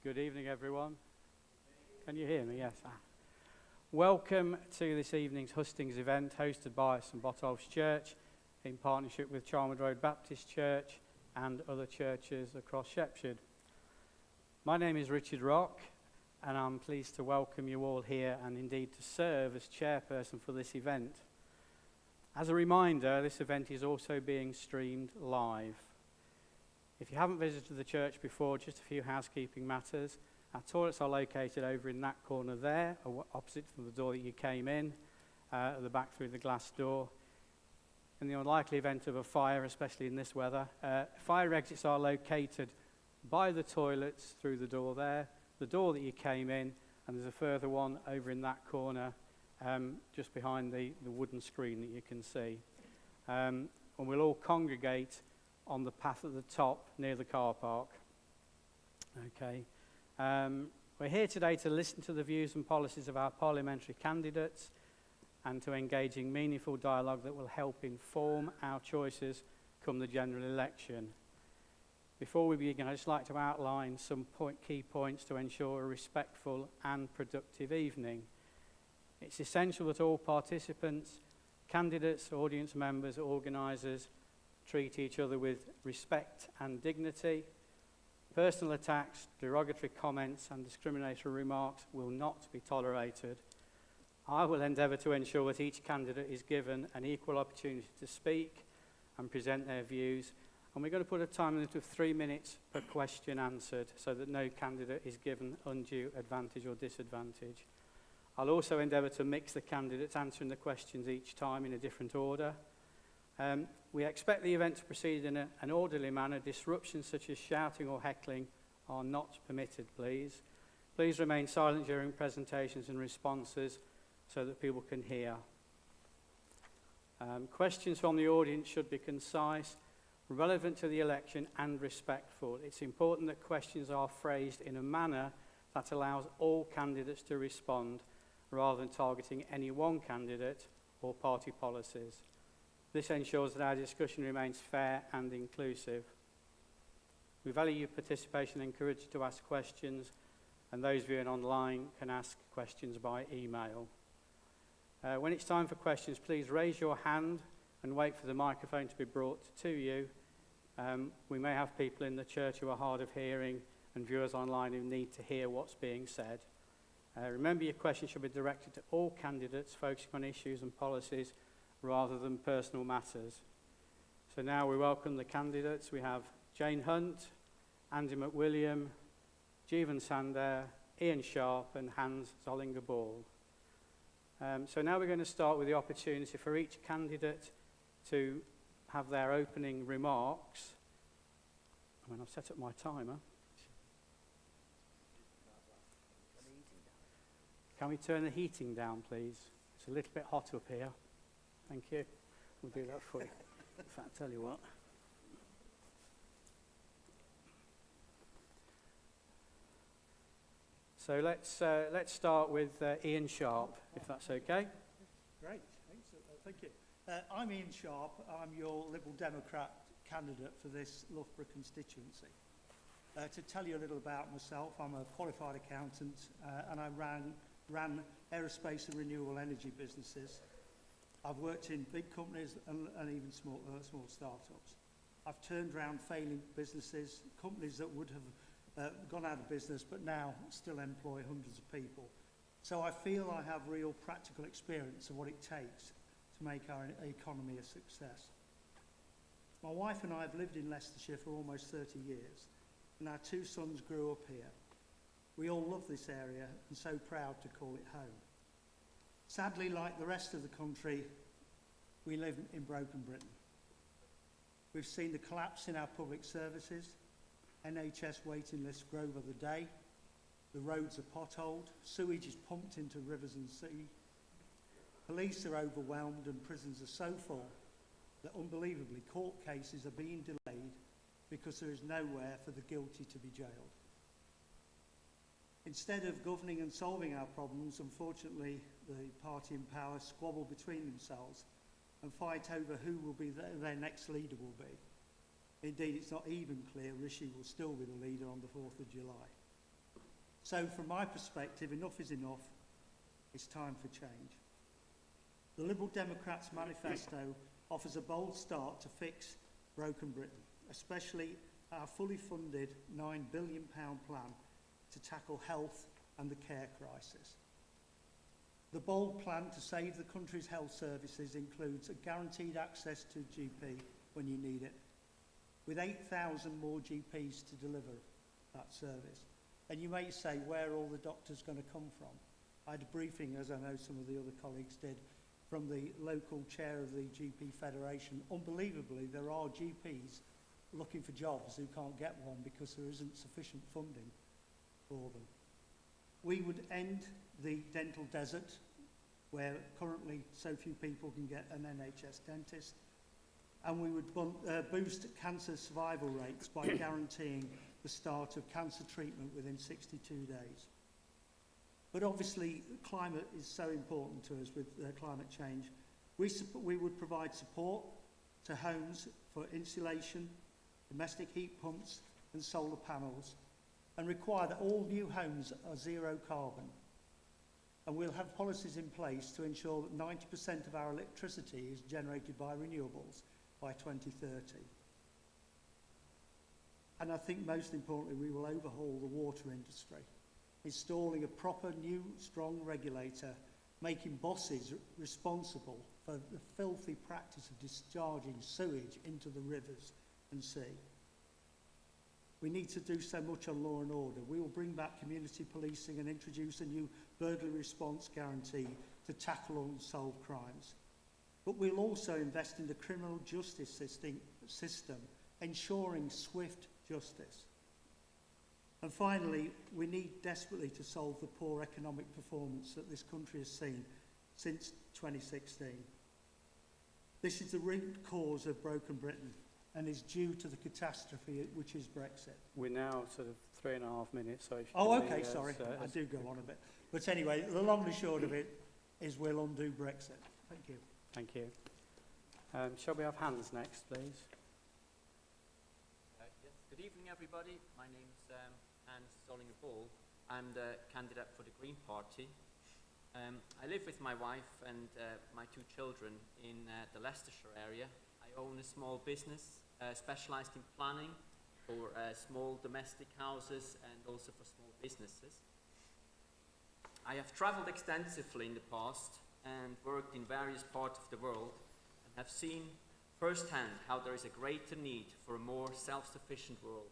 Good evening, everyone. Can you hear me? Yes. Welcome to this evening's Hustings event hosted by St Botolph's Church in partnership with Charmwood Road Baptist Church and other churches across Shepshed. My name is Richard Rock, and I'm pleased to welcome you all here and indeed to serve as chairperson for this event. As a reminder, this event is also being streamed live. If you haven't visited the church before, just a few housekeeping matters. Our toilets are located over in that corner there, opposite from the door that you came in, at the back through the glass door. In the unlikely event of a fire, especially in this weather, fire exits are located by the toilets through the door there, the door that you came in, and there's a further one over in that corner, just behind the wooden screen that you can see. And we'll all congregate on the path at the top near the car park. Okay. We're here today to listen to the views and policies of our parliamentary candidates and to engage in meaningful dialogue that will help inform our choices come the general election. Before we begin, I'd just like to outline some key points to ensure a respectful and productive evening. It's essential that all participants, candidates, audience members, organisers, treat each other with respect and dignity. Personal attacks, derogatory comments and discriminatory remarks will not be tolerated. I will endeavour to ensure that each candidate is given an equal opportunity to speak and present their views, and we're going to put a time limit of 3 minutes per question answered so that no candidate is given undue advantage or disadvantage. I'll also endeavour to mix the candidates answering the questions each time in a different order. We expect the event to proceed in an orderly manner. Disruptions such as shouting or heckling are not permitted, please. Please remain silent during presentations and responses so that people can hear. Questions from the audience should be concise, relevant to the election and respectful. It's important that questions are phrased in a manner that allows all candidates to respond rather than targeting any one candidate or party policies. This ensures that our discussion remains fair and inclusive. We value your participation and encourage you to ask questions, and those viewing online can ask questions by email. When it's time for questions, please raise your hand and wait for the microphone to be brought to you. We may have people in the church who are hard of hearing and viewers online who need to hear what's being said. Remember, your questions should be directed to all candidates, focusing on issues and policies rather than personal matters. So now we welcome the candidates. We have Jane Hunt, Andy McWilliam, Jeevan Sander, Ian Sharp and Hans Zollinger-Ball. So now we're going to start with the opportunity for each candidate to have their opening remarks. I've set up my timer. Can we turn the heating down, please? It's a little bit hot up here. Thank you. We'll do that for you. In fact, I'll tell you what. So let's start with Ian Sharp, if that's okay. Great. Excellent. Thank you. I'm Ian Sharp. I'm your Liberal Democrat candidate for this Loughborough constituency. To tell you a little about myself, I'm a qualified accountant and I ran aerospace and renewable energy businesses. I've worked in big companies and even small startups. I've turned around failing businesses, companies that would have gone out of business but now still employ hundreds of people. So I feel I have real practical experience of what it takes to make our economy a success. My wife and I have lived in Leicestershire for almost 30 years, and our 2 sons grew up here. We all love this area and so proud to call it home. Sadly, like the rest of the country, we live in broken Britain. We've seen the collapse in our public services, NHS waiting lists grow by the day, the roads are potholed, sewage is pumped into rivers and sea, police are overwhelmed and prisons are so full that unbelievably court cases are being delayed because there is nowhere for the guilty to be jailed. Instead of governing and solving our problems, unfortunately, the party in power squabble between themselves and fight over who will be their next leader will be. Indeed, it's not even clear Rishi will still be the leader on the 4th of July. So from my perspective, enough is enough. It's time for change. The Liberal Democrats' manifesto offers a bold start to fix broken Britain, especially our fully funded £9 billion plan to tackle health and the care crisis. The bold plan to save the country's health services includes a guaranteed access to GP when you need it, with 8,000 more GPs to deliver that service. And you may say, where are all the doctors going to come from? I had a briefing, as I know some of the other colleagues did, from the local chair of the GP Federation. Unbelievably, there are GPs looking for jobs who can't get one because there isn't sufficient funding for them. We would end the dental desert, where currently so few people can get an NHS dentist, and we would boost cancer survival rates by guaranteeing the start of cancer treatment within 62 days. But obviously, climate is so important to us with climate change. We would provide support to homes for insulation, domestic heat pumps and solar panels, and require that all new homes are zero carbon. And we'll have policies in place to ensure that 90% of our electricity is generated by renewables by 2030. And I think most importantly, we will overhaul the water industry, installing a proper new, strong regulator, making bosses responsible for the filthy practice of discharging sewage into the rivers and sea. We need to do so much on law and order. We will bring back community policing and introduce a new burglary response guarantee to tackle unsolved crimes. But we'll also invest in the criminal justice system, ensuring swift justice. And finally, we need desperately to solve the poor economic performance that this country has seen since 2016. This is the root cause of broken Britain and is due to the catastrophe which is Brexit. We're now sort of 3.5 minutes, so if you Oh, can okay, be, sorry, I do go on a bit. But anyway, the long and short of it is we'll undo Brexit. Thank you. Thank you. Shall we have Hans next, please? Yes. Good evening, everybody. My name's Hans Zollinger-Ball. I'm the candidate for the Green Party. I live with my wife and my 2 children in the Leicestershire area. I own a small business specialized in planning for small domestic houses and also for small businesses. I have traveled extensively in the past and worked in various parts of the world and have seen firsthand how there is a greater need for a more self-sufficient world.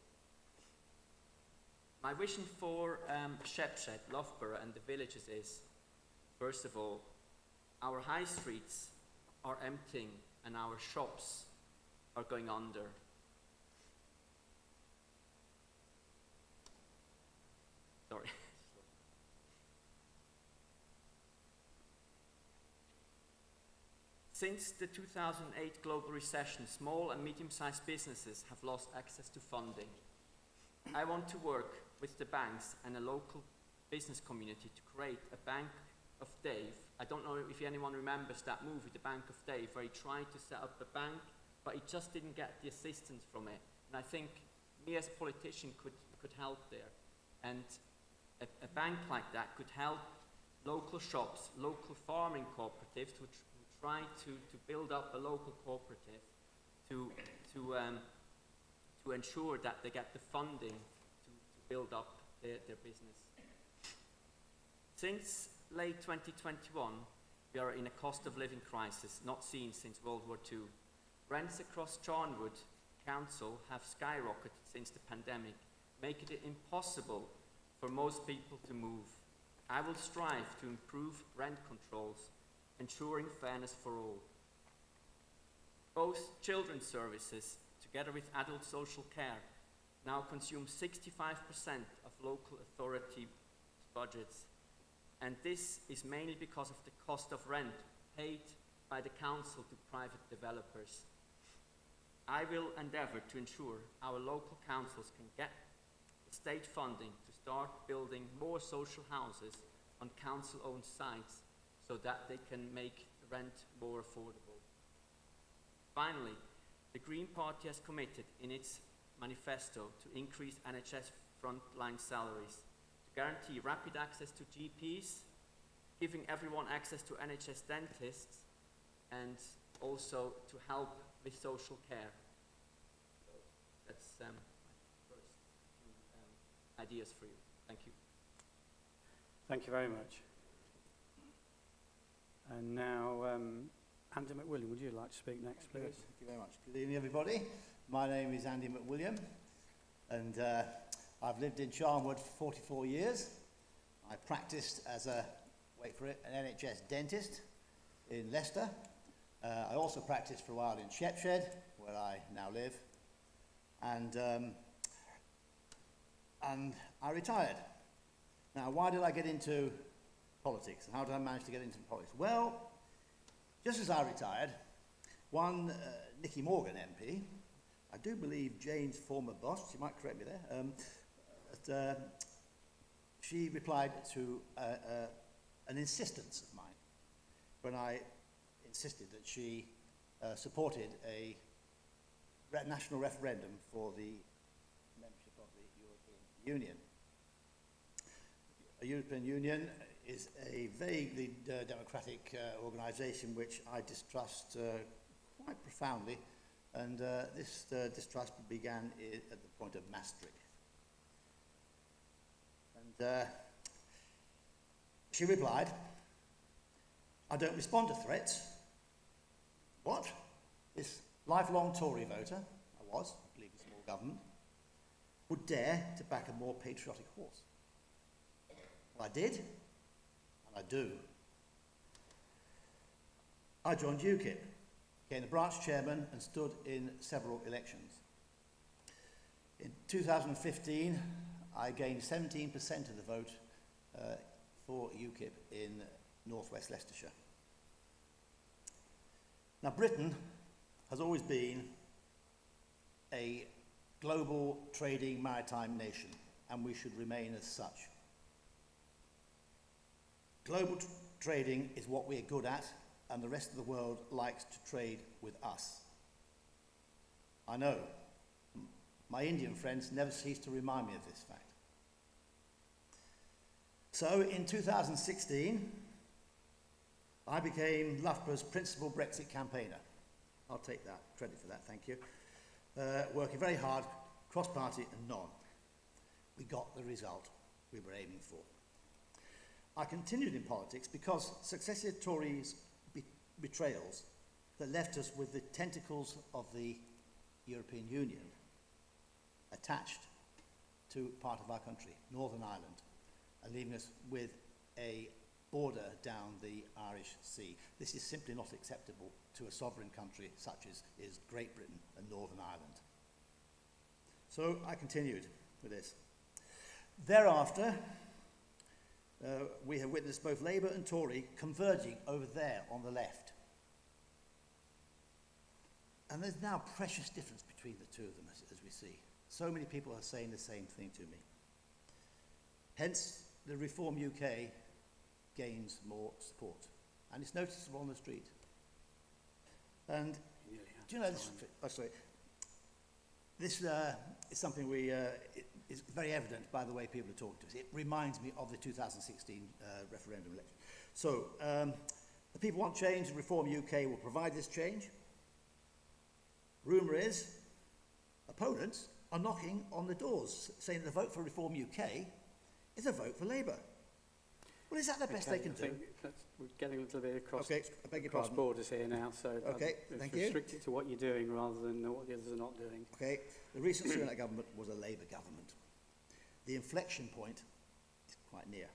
My vision for Shepshed, Loughborough and the villages is, first of all, our high streets are emptying and our shops are going under. Sorry. Since the 2008 global recession, small and medium-sized businesses have lost access to funding. I want to work with the banks and a local business community to create a Bank of Dave. I don't know if anyone remembers that movie, The Bank of Dave, where he tried to set up a bank, but he just didn't get the assistance from it. And I think me as a politician could help there. And a bank like that could help local shops, local farming cooperatives who try to build up a local cooperative to ensure that they get the funding to build up their business. Since late 2021, we are in a cost of living crisis not seen since World War II. Rents across Charnwood Council have skyrocketed since the pandemic, making it impossible for most people to move. I will strive to improve rent controls, ensuring fairness for all. Both children's services, together with adult social care, now consume 65% of local authority budgets. And this is mainly because of the cost of rent paid by the council to private developers. I will endeavour to ensure our local councils can get state funding to start building more social houses on council-owned sites so that they can make rent more affordable. Finally, the Green Party has committed in its manifesto to increase NHS frontline salaries, to guarantee rapid access to GPs, giving everyone access to NHS dentists, and also to help with social care. So that's my first few ideas for you. Thank you. Thank you very much. And now, Andy McWilliam, would you like to speak next, please? Thank you very much. Good evening, everybody. My name is Andy McWilliam, and I've lived in Charnwood for 44 years. I practiced as a, wait for it, an NHS dentist in Leicester. I also practiced for a while in Shepshed, where I now live, and I retired. Now, why did I get into politics, and how did I manage to get into politics? Well, just as I retired, one Nicky Morgan MP, I do believe Jane's former boss, she might correct me there, she replied to an insistence of mine when I insisted that she supported a national referendum for the membership of the European Union. The European Union is a vaguely democratic organisation which I distrust quite profoundly, and this distrust began at the point of Maastricht. And she replied, "I don't respond to threats." What? This lifelong Tory voter, I was, I believe in small government, would dare to back a more patriotic horse. Well, I did, and I do. I joined UKIP, became the branch chairman and stood in several elections. In 2015, I gained 17% of the vote for UKIP in northwest Leicestershire. Now, Britain has always been a global trading maritime nation, and we should remain as such. Global trading is what we're good at, and the rest of the world likes to trade with us. I know. My Indian friends never cease to remind me of this fact. So, in 2016, I became Loughborough's principal Brexit campaigner. I'll take that credit for that, thank you. Working very hard, cross-party and non. We got the result we were aiming for. I continued in politics because successive Tories' betrayals that left us with the tentacles of the European Union attached to part of our country, Northern Ireland, and leaving us with a border down the Irish Sea. This is simply not acceptable to a sovereign country such as is Great Britain and Northern Ireland. So I continued with this. Thereafter, we have witnessed both Labour and Tory converging over there on the left. And there's now a precious difference between the two of them, as we see. So many people are saying the same thing to me. Hence, the Reform UK gains more support. And it's noticeable on the street. And do you know this? Oh, sorry. This is something is very evident by the way people are talking to us. It reminds me of the 2016 referendum election. So, the people want change, and Reform UK will provide this change. Rumour is, opponents are knocking on the doors, saying the vote for Reform UK is a vote for Labour. Well, is that the best they can do? We're getting a little bit across, Okay, I beg your cross pardon. borders here now, so Okay, thank you. restrict it to what you're doing rather than what the others are not doing. Okay, the recent Sunak government was a Labour government. The inflection point is quite near.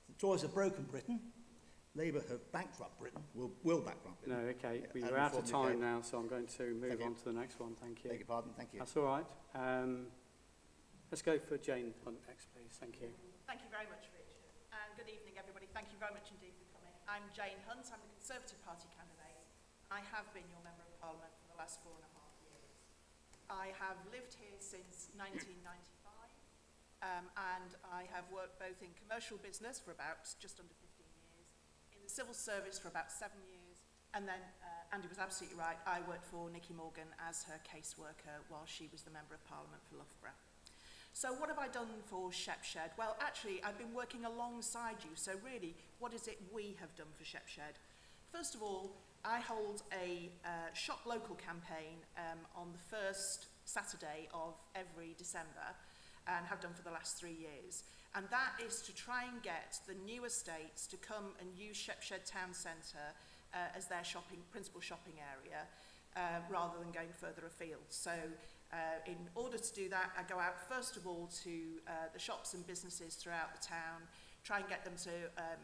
The Tories have broken Britain. Labour have bankrupt Britain, will bankrupt Britain. No, okay, And we're out of Reform time UK. now, so I'm going to move Thank you. on to the next one. Thank you. Beg your pardon, thank you. That's all right. Let's go for Jane Hunt next, please. Thank you. Thank you very much, Richard. And good evening, everybody. Thank you very much indeed for coming. I'm Jane Hunt. I'm the Conservative Party candidate. I have been your Member of Parliament for the last 4.5 years. I have lived here since 1995, and I have worked both in commercial business for about just under 15 years, in the civil service for about 7 years, and then, Andy was absolutely right, I worked for Nicky Morgan as her caseworker while she was the Member of Parliament for Loughborough. So what have I done for Shepshed? Well, actually, I've been working alongside you. So really, what is it we have done for Shepshed? First of all, I hold a Shop Local campaign on the first Saturday of every December, and have done for the last 3 years. And that is to try and get the new estates to come and use Shepshed Town Centre as their principal shopping area, rather than going further afield. So in order to do that, I go out first of all to the shops and businesses throughout the town, try and get them to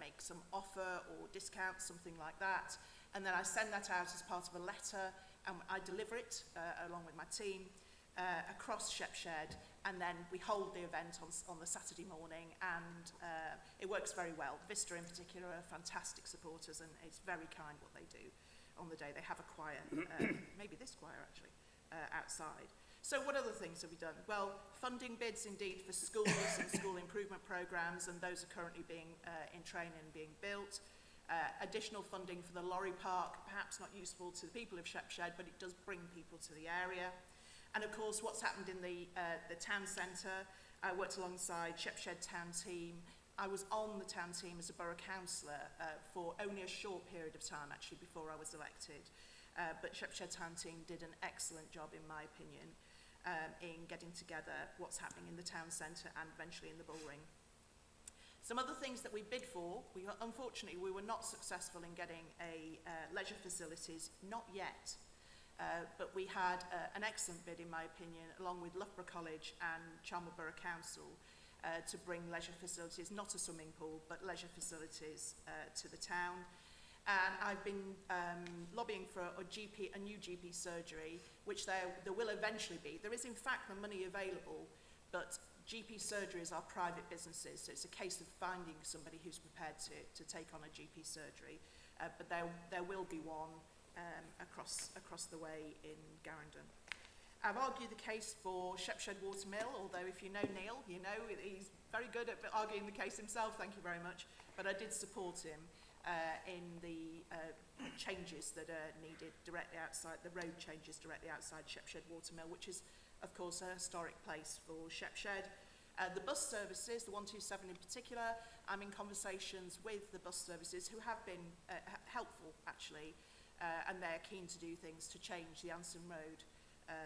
make some offer or discount, something like that. And then I send that out as part of a letter, and I deliver it along with my team across Shepshed, and then we hold the event on the Saturday morning, and it works very well. Vista in particular are fantastic supporters, and it's very kind what they do on the day. They have a choir, maybe this choir actually, outside. So what other things have we done? Well, funding bids indeed for schools and school improvement programmes, and those are currently being in training and being built. Additional funding for the lorry park, perhaps not useful to the people of Shepshed, but it does bring people to the area. And of course, what's happened in the town centre, I worked alongside Shepshed town team. I was on the town team as a borough councillor for only a short period of time, actually, before I was elected. But Shepshed town team did an excellent job, in my opinion, in getting together what's happening in the town centre and eventually in the Bullring. Some other things that we bid for, unfortunately, we were not successful in getting a leisure facilities, not yet. But we had an excellent bid, in my opinion, along with Loughborough College and Charnwood Borough Council to bring leisure facilities, not a swimming pool, but leisure facilities to the town. And I've been lobbying for a new GP surgery, which there will eventually be. There is, in fact, the money available, but GP surgeries are private businesses, so it's a case of finding somebody who's prepared to take on a GP surgery. But there will be one across the way in Garendon. I've argued the case for Shepshed Watermill, although if you know Neil, you know he's very good at arguing the case himself, thank you very much. But I did support him in the changes that are needed directly outside, the road changes directly outside Shepshed Watermill, which is, of course, a historic place for Shepshed. The bus services, the 127 in particular, I'm in conversations with the bus services who have been helpful, actually, and they're keen to do things to change the Anson Road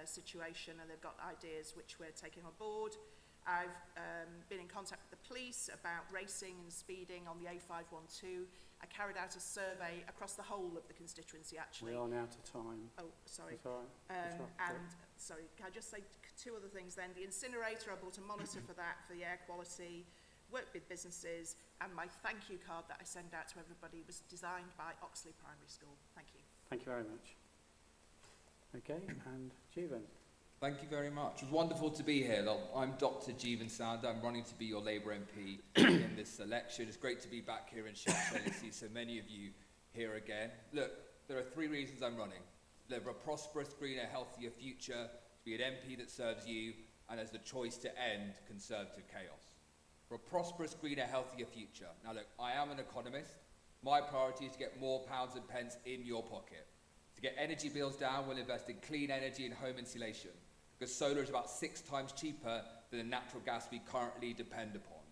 situation, and they've got ideas which we're taking on board. I've been in contact with the police about racing and speeding on the A512. I carried out a survey across the whole of the constituency, actually. We are now to time. Oh, sorry. That's all right. And, sorry, can I just say two other things then? The incinerator, I bought a monitor for that, for the air quality, worked with businesses, and my thank you card that I send out to everybody was designed by Oxley Primary School. Thank you. Thank you very much. Okay, and Jeevan. Thank you very much. It's wonderful to be here. Look, I'm Dr. Jeevan Sander. I'm running to be your Labour MP in this election. It's great to be back here in Shepshed and see so many of you here again. Look, there are 3 reasons I'm running. Live a prosperous, greener, healthier future, to be an MP that serves you, and as the choice to end Conservative chaos. For a prosperous, greener, healthier future. Now look, I am an economist. My priority is to get more pounds and pence in your pocket. To get energy bills down, we'll invest in clean energy and home insulation, because solar is about 6 times cheaper than the natural gas we currently depend upon.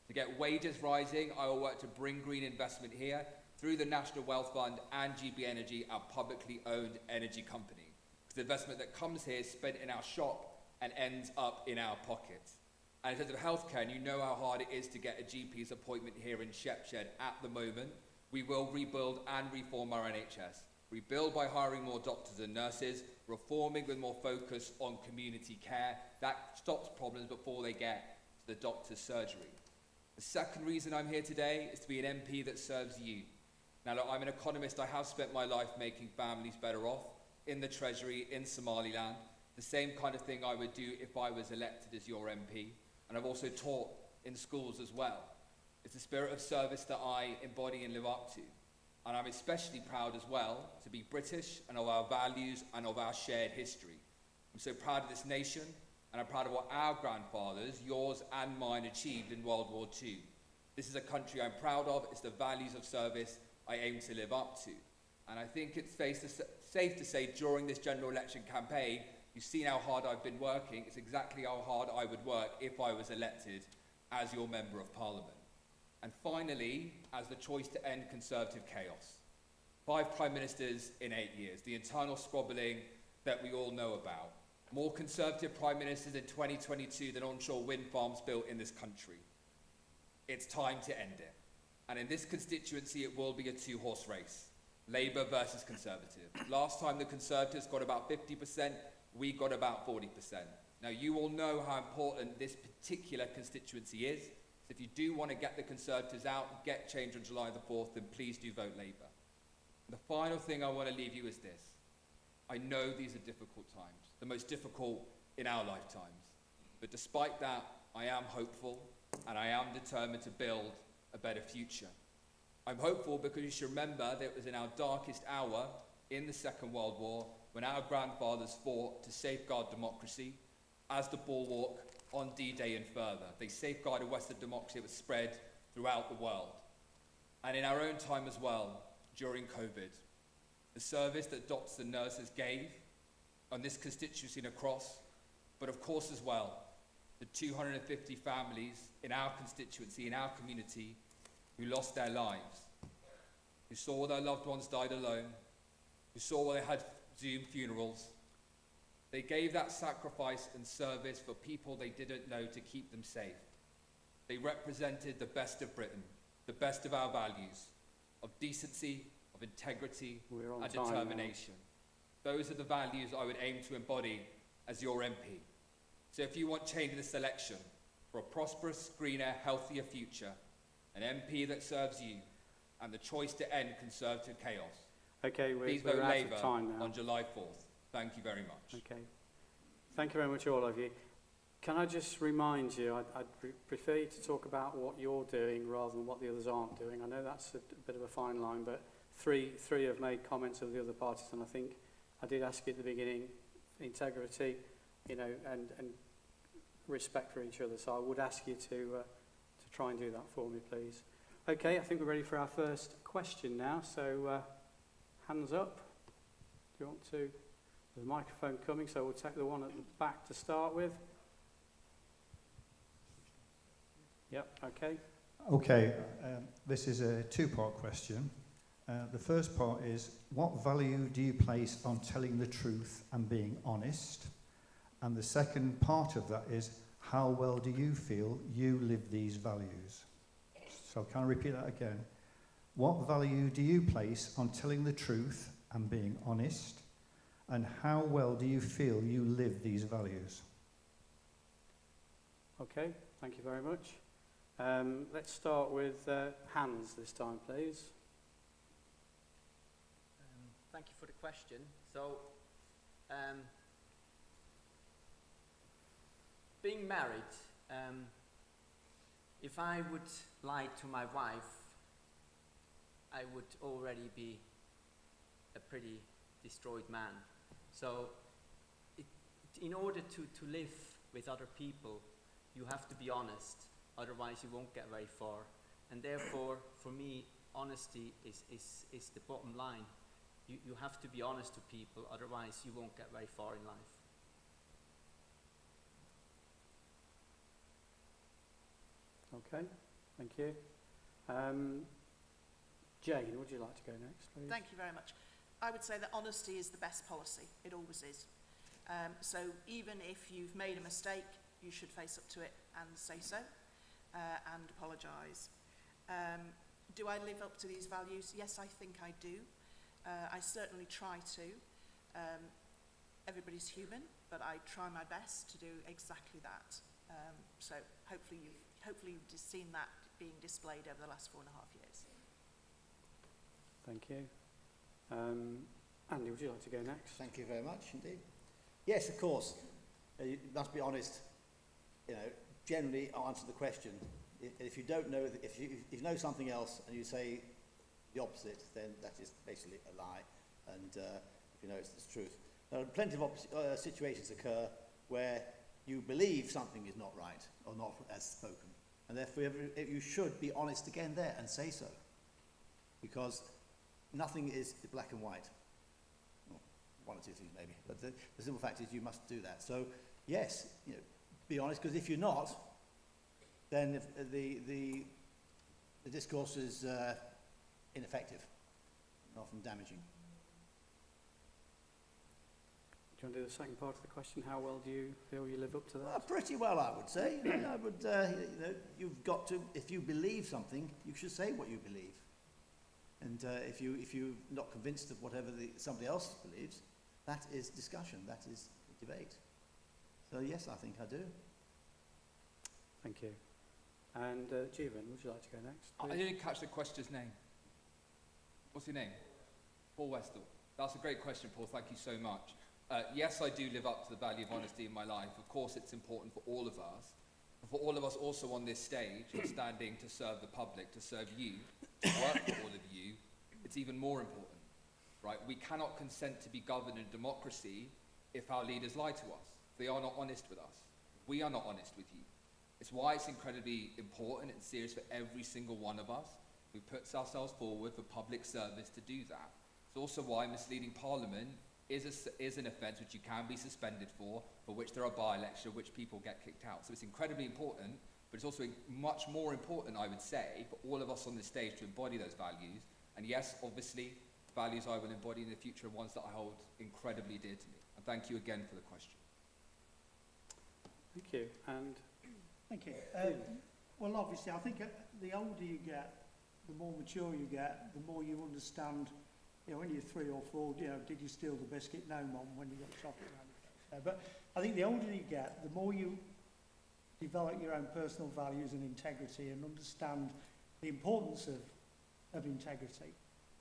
To get wages rising, I will work to bring green investment here through the National Wealth Fund and GB Energy, our publicly owned energy company. Because the investment that comes here is spent in our shop and ends up in our pockets. And in terms of healthcare, and you know how hard it is to get a GP's appointment here in Shepshed at the moment, we will rebuild and reform our NHS. Rebuild by hiring more doctors and nurses, reforming with more focus on community care. That stops problems before they get to the doctor's surgery. The second reason I'm here today is to be an MP that serves you. Now look, I'm an economist. I have spent my life making families better off in the Treasury, in Somaliland. The same kind of thing I would do if I was elected as your MP. And I've also taught in schools as well. It's the spirit of service that I embody and live up to. And I'm especially proud as well to be British and of our values and of our shared history. I'm so proud of this nation, and I'm proud of what our grandfathers, yours and mine, achieved in World War II. This is a country I'm proud of. It's the values of service I aim to live up to. And I think it's safe to say during this general election campaign, You've seen how hard I've been working. It's exactly how hard I would work if I was elected as your Member of Parliament. And finally, as the choice to end Conservative chaos. 5 Prime Ministers in 8 years, the internal squabbling that we all know about. More Conservative Prime Ministers in 2022 than onshore wind farms built in this country. It's time to end it. And in this constituency, it will be a 2-horse race. Labour versus Conservative. Last time the Conservatives got about 50%, we got about 40%. Now, you all know how important this particular constituency is. So if you do want to get the Conservatives out, get change on July the 4th, then please do vote Labour. The final thing I want to leave you is this. I know these are difficult times, the most difficult in our lifetimes. But despite that, I am hopeful and I am determined to build a better future. I'm hopeful because you should remember that it was in our darkest hour in the Second World War when our grandfathers fought to safeguard democracy as the bulwark on D-Day and further. They safeguarded Western democracy that was spread throughout the world. And in our own time as well, during COVID, the service that doctors and nurses gave on this constituency and across, but of course as well, the 250 families in our constituency, in our community, who lost their lives, who saw their loved ones died alone, who saw they had Zoom funerals. They gave that sacrifice and service for people they didn't know to keep them safe. They represented the best of Britain, the best of our values, of decency, of integrity, and determination. Those are the values I would aim to embody as your MP. So if you want change in this election for a prosperous, greener, healthier future, an MP that serves you, and the choice to end Conservative chaos, Okay, please we're vote out Labour of time now. on July 4th. Thank you very much. Okay. Thank you very much, all of you. Can I just remind you, I'd prefer you to talk about what you're doing rather than what the others aren't doing. I know that's a bit of a fine line, but three have made comments of the other parties, and I think I did ask you at the beginning, integrity, you know, and respect for each other. So I would ask you to try and do that for me, please. Okay, I think we're ready for our first question now. So hands up. Do you want to? There's a microphone coming, so we'll take the one at the back to start with. Yep, okay. Okay, this is a 2-part question. The first part is, what value do you place on telling the truth and being honest? And the second part of that is, how well do you feel you live these values? So can I repeat that again? What value do you place on telling the truth and being honest? And how well do you feel you live these values? Okay, thank you very much. Let's start with Hans this time, please. Thank you for the question. So, being married, if I would lie to my wife, I would already be a pretty destroyed man. So, in order to live with other people, you have to be honest. Otherwise, you won't get very far. And therefore, for me, honesty is the bottom line. You have to be honest to people, otherwise you won't get very far in life. Okay, thank you. Jane, would you like to go next, please? Thank you very much. I would say that honesty is the best policy. It always is. So even if you've made a mistake, you should face up to it and say so and apologise. Do I live up to these values? Yes, I think I do. I certainly try to. Everybody's human, but I try my best to do exactly that. So hopefully you've seen that being displayed over the last 4.5 years. Thank you. Andy, would you like to go next? Thank you very much indeed. Yes, of course. You must be honest. You know, generally answer the question. If you don't know, if you know something else and you say the opposite, then that is basically a lie. And if you know it's the truth. There are plenty of situations occur where you believe something is not right or not as spoken, and therefore you should be honest again there and say so, because nothing is black and white. Well, one quantity maybe, but the simple fact is you must do that. So yes, you know, be honest, because if you're not, then if the discourse is ineffective and often damaging. Do you want to do the second part of the question? How well do you feel you live up to that? Well, pretty well, I would say. I would, you know, you've got to, if you believe something, you should say what you believe. And if you're not convinced of whatever somebody else believes, that is discussion, that is debate. So yes, I think I do. Thank you. And Jeevan, would you like to go next? I didn't catch the questioner's name. What's your name? Paul Westall. That's a great question, Paul. Thank you so much. Yes, I do live up to the value of honesty in my life. Of course, it's important for all of us. And for all of us also on this stage, standing to serve the public, to serve you, to work for all of you, it's even more important, right? We cannot consent to be governed in a democracy if our leaders lie to us. If they are not honest with us. We are not honest with you. It's why it's incredibly important and serious for every single one of us who puts ourselves forward for public service to do that. It's also why misleading Parliament is an offence which you can be suspended for which there are by-elections, which people get kicked out. So it's incredibly important, but it's also much more important, I would say, for all of us on this stage to embody those values. And yes, obviously, values I will embody in the future are ones that I hold incredibly dear to me. And thank you again for the question. Thank you. And Thank you. Well, obviously, I think the older you get, the more mature you get, the more you understand, you know, when you're 3 or 4, you know, did you steal the biscuit? No, Mum, when you got chocolate around your face. But I think the older you get, the more you develop your own personal values and integrity and understand the importance of integrity.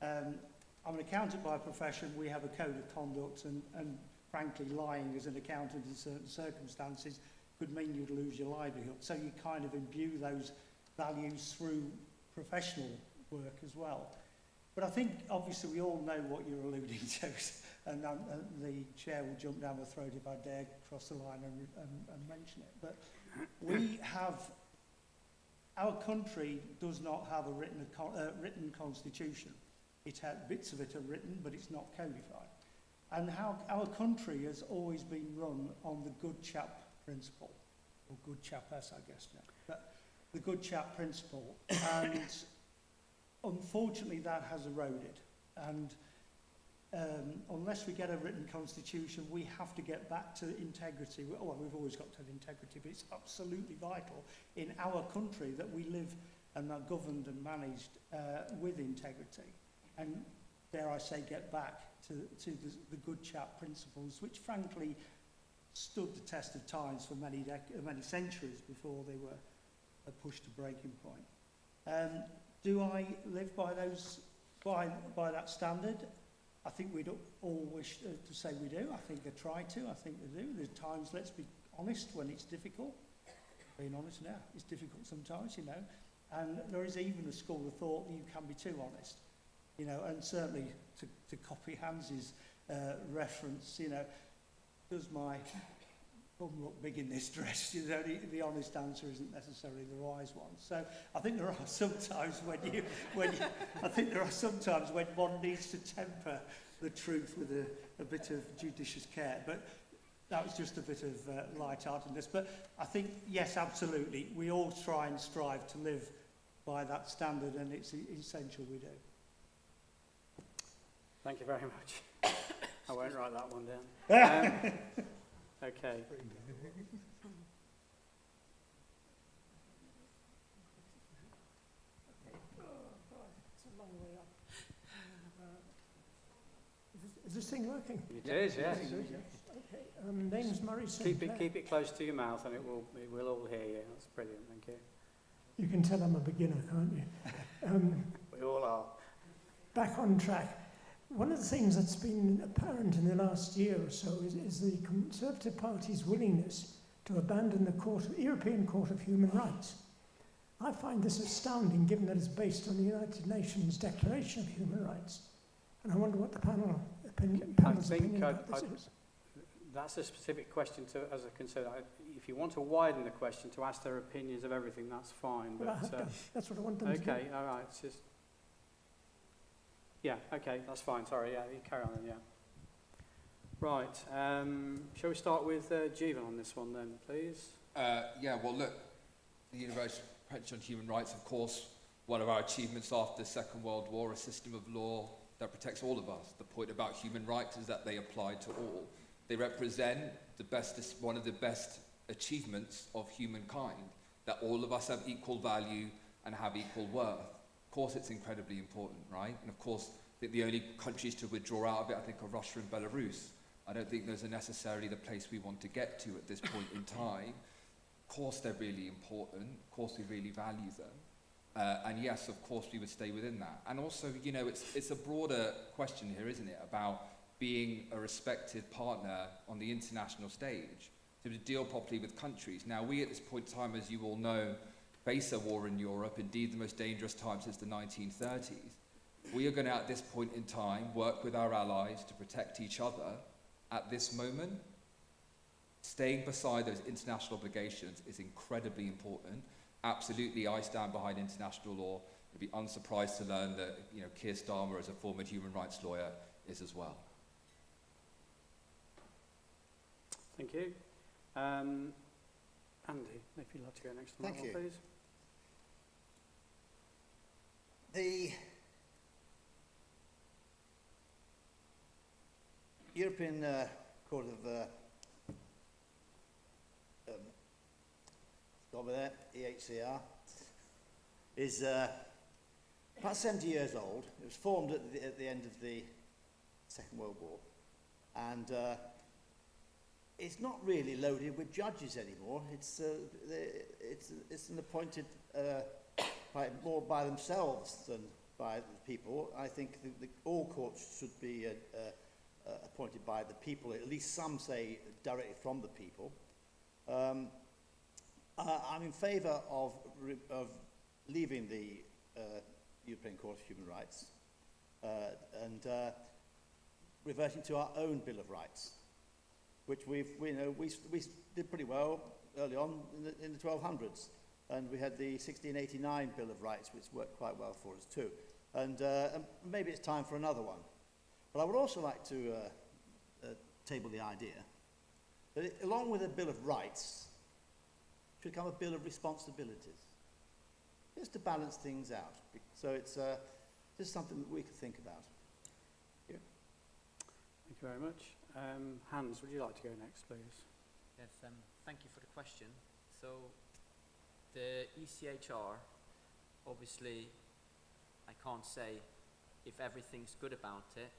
I'm an accountant by profession. We have a code of conduct and frankly, lying as an accountant in certain circumstances could mean you'd lose your livelihood. So you kind of imbue those values through professional work as well. But I think, obviously, we all know what you're alluding to, and the chair will jump down my throat if I dare cross the line and mention it. But we have, our country does not have a written constitution. It has, bits of it are written, but it's not codified. And how our country has always been run on the good chap principle, or good chapess, I guess now. But the good chap principle, and unfortunately that has eroded. And unless we get a written constitution, we have to get back to integrity. Well, we've always got to have integrity, but it's absolutely vital in our country that we live and are governed and managed with integrity. And dare I say, get back to the good chap principles, which frankly stood the test of times for many centuries before they were pushed to breaking point. Do I live by by that standard? I think we'd all wish to say we do. I think I try to. I think they do. There's times, let's be honest, when it's difficult. Being honest now, it's difficult sometimes, you know. And there is even a school of thought that you can be too honest, you know. And certainly, to copy Hans's reference, you know, does my bum look big in this dress? You know, the honest answer isn't necessarily the wise one. So I think there are some times I think there are some times when one needs to temper the truth with a bit of judicious care. But that was just a bit of light-heartedness. But I think, yes, absolutely, we all try and strive to live by that standard, and it's essential we do. thank you very much. I won't write that one down. Okay. Is this thing working? It is, yes. Okay. Name's Murray Sinclair. Keep it close to your mouth, and it will all hear you. That's brilliant. Thank you. You can tell I'm a beginner, can't you? We all are. Back on track. One of the things that's been apparent in the last year or so is the Conservative Party's willingness to abandon the European Court of Human Rights. I find this astounding, given that it's based on the United Nations Declaration of Human Rights. And I wonder what the panel's opinion about this is. That's a specific question as a consider. If you want to widen the question to ask their opinions of everything, that's fine. Well, but that's what I want them to do. Okay, all right. It's just, yeah, okay, that's fine. Sorry, yeah, you carry on then, yeah. Right, shall we start with Jeevan on this one then, please? Yeah, well, look, the Universal Convention on Human Rights, of course, one of our achievements after the Second World War, a system of law that protects all of us. The point about human rights is that they apply to all. They represent one of the best achievements of humankind, that all of us have equal value and have equal worth. Of course, it's incredibly important, right? And of course, I think the only countries to withdraw out of it, I think, are Russia and Belarus. I don't think those are necessarily the place we want to get to at this point in time. Of course, they're really important. Of course, we really value them. And yes, of course, we would stay within that. And also, you know, it's a broader question here, isn't it, about being a respected partner on the international stage to deal properly with countries. Now, we at this point in time, as you all know, face a war in Europe, indeed the most dangerous time since the 1930s. We are going to, at this point in time, work with our allies to protect each other at this moment. Staying beside those international obligations is incredibly important. Absolutely, I stand behind international law. I'd be unsurprised to learn that, you know, Keir Starmer, as a former human rights lawyer, is as well. Thank you. Andy, if you'd like to go next on that one, please. The European Court of over there, EHCR, is about 70 years old. It was formed at the end of the Second World War, and it's not really loaded with judges anymore. It's an appointed more by themselves than by the people. I think all courts should be appointed by the people. At least some say directly from the people. I'm in favour of leaving the European Court of Human Rights and reverting to our own Bill of Rights, which we did pretty well early on in the 1200s, and we had the 1689 Bill of Rights, which worked quite well for us too. And maybe it's time for another one. But I would also like to table the idea that along with a Bill of Rights should come a Bill of Responsibilities, just to balance things out. So it's just something that we could think about. Yeah. Thank you very much. Hans, would you like to go next, please? Yes, thank you for the question. So, the ECHR, obviously, I can't say if everything's good about it,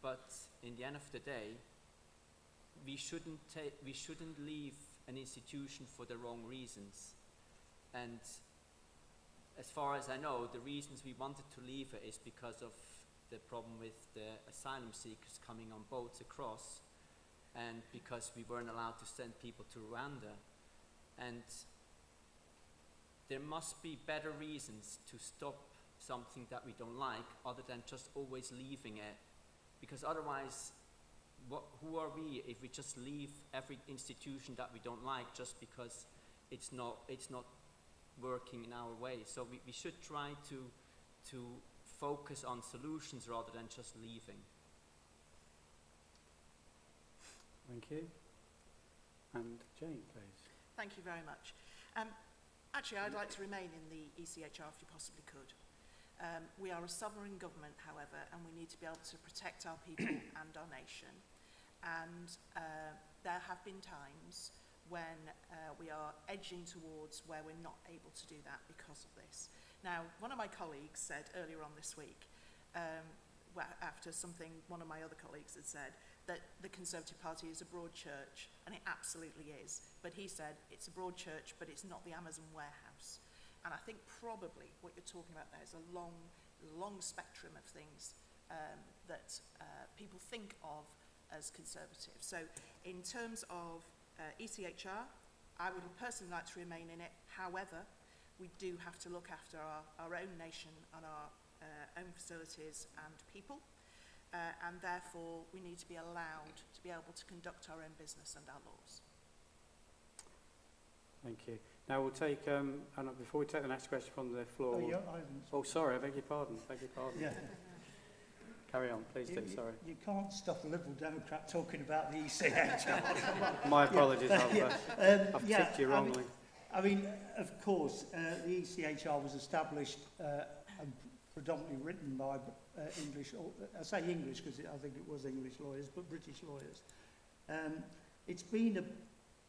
but in the end of the day, we shouldn't leave an institution for the wrong reasons. And as far as I know, the reasons we wanted to leave it is because of the problem with the asylum seekers coming on boats across, and because we weren't allowed to send people to Rwanda. And there must be better reasons to stop something that we don't like other than just always leaving it, because otherwise who are we if we just leave every institution that we don't like just because it's not working in our way? So we should try to focus on solutions rather than just leaving. Thank you. And Jane, please. Thank you very much. Actually, I'd like to remain in the ECHR if you possibly could. We are a sovereign government, however, and we need to be able to protect our people and our nation. And there have been times when we are edging towards where we're not able to do that because of this. Now, one of my colleagues said earlier on this week, after something one of my other colleagues had said, that the Conservative Party is a broad church, and it absolutely is. But he said it's a broad church, but it's not the Amazon warehouse. And I think probably what you're talking about there is a long spectrum of things that people think of as conservative. So in terms of ECHR, I would personally like to remain in it. However, we do have to look after our own nation and our own facilities and people. And therefore, we need to be allowed to be able to conduct our own business and our laws. Thank you. Now we'll take, before we take the next question from the floor. Oh, yeah, oh, sorry, I beg your pardon. Yeah. Carry on, please do, sorry. You can't stop a Liberal Democrat talking about the ECHR. My apologies, Yeah. I've tipped you wrongly. I mean, of course, the ECHR was established and predominantly written by English, I say English because I think it was English lawyers, but British lawyers. It's been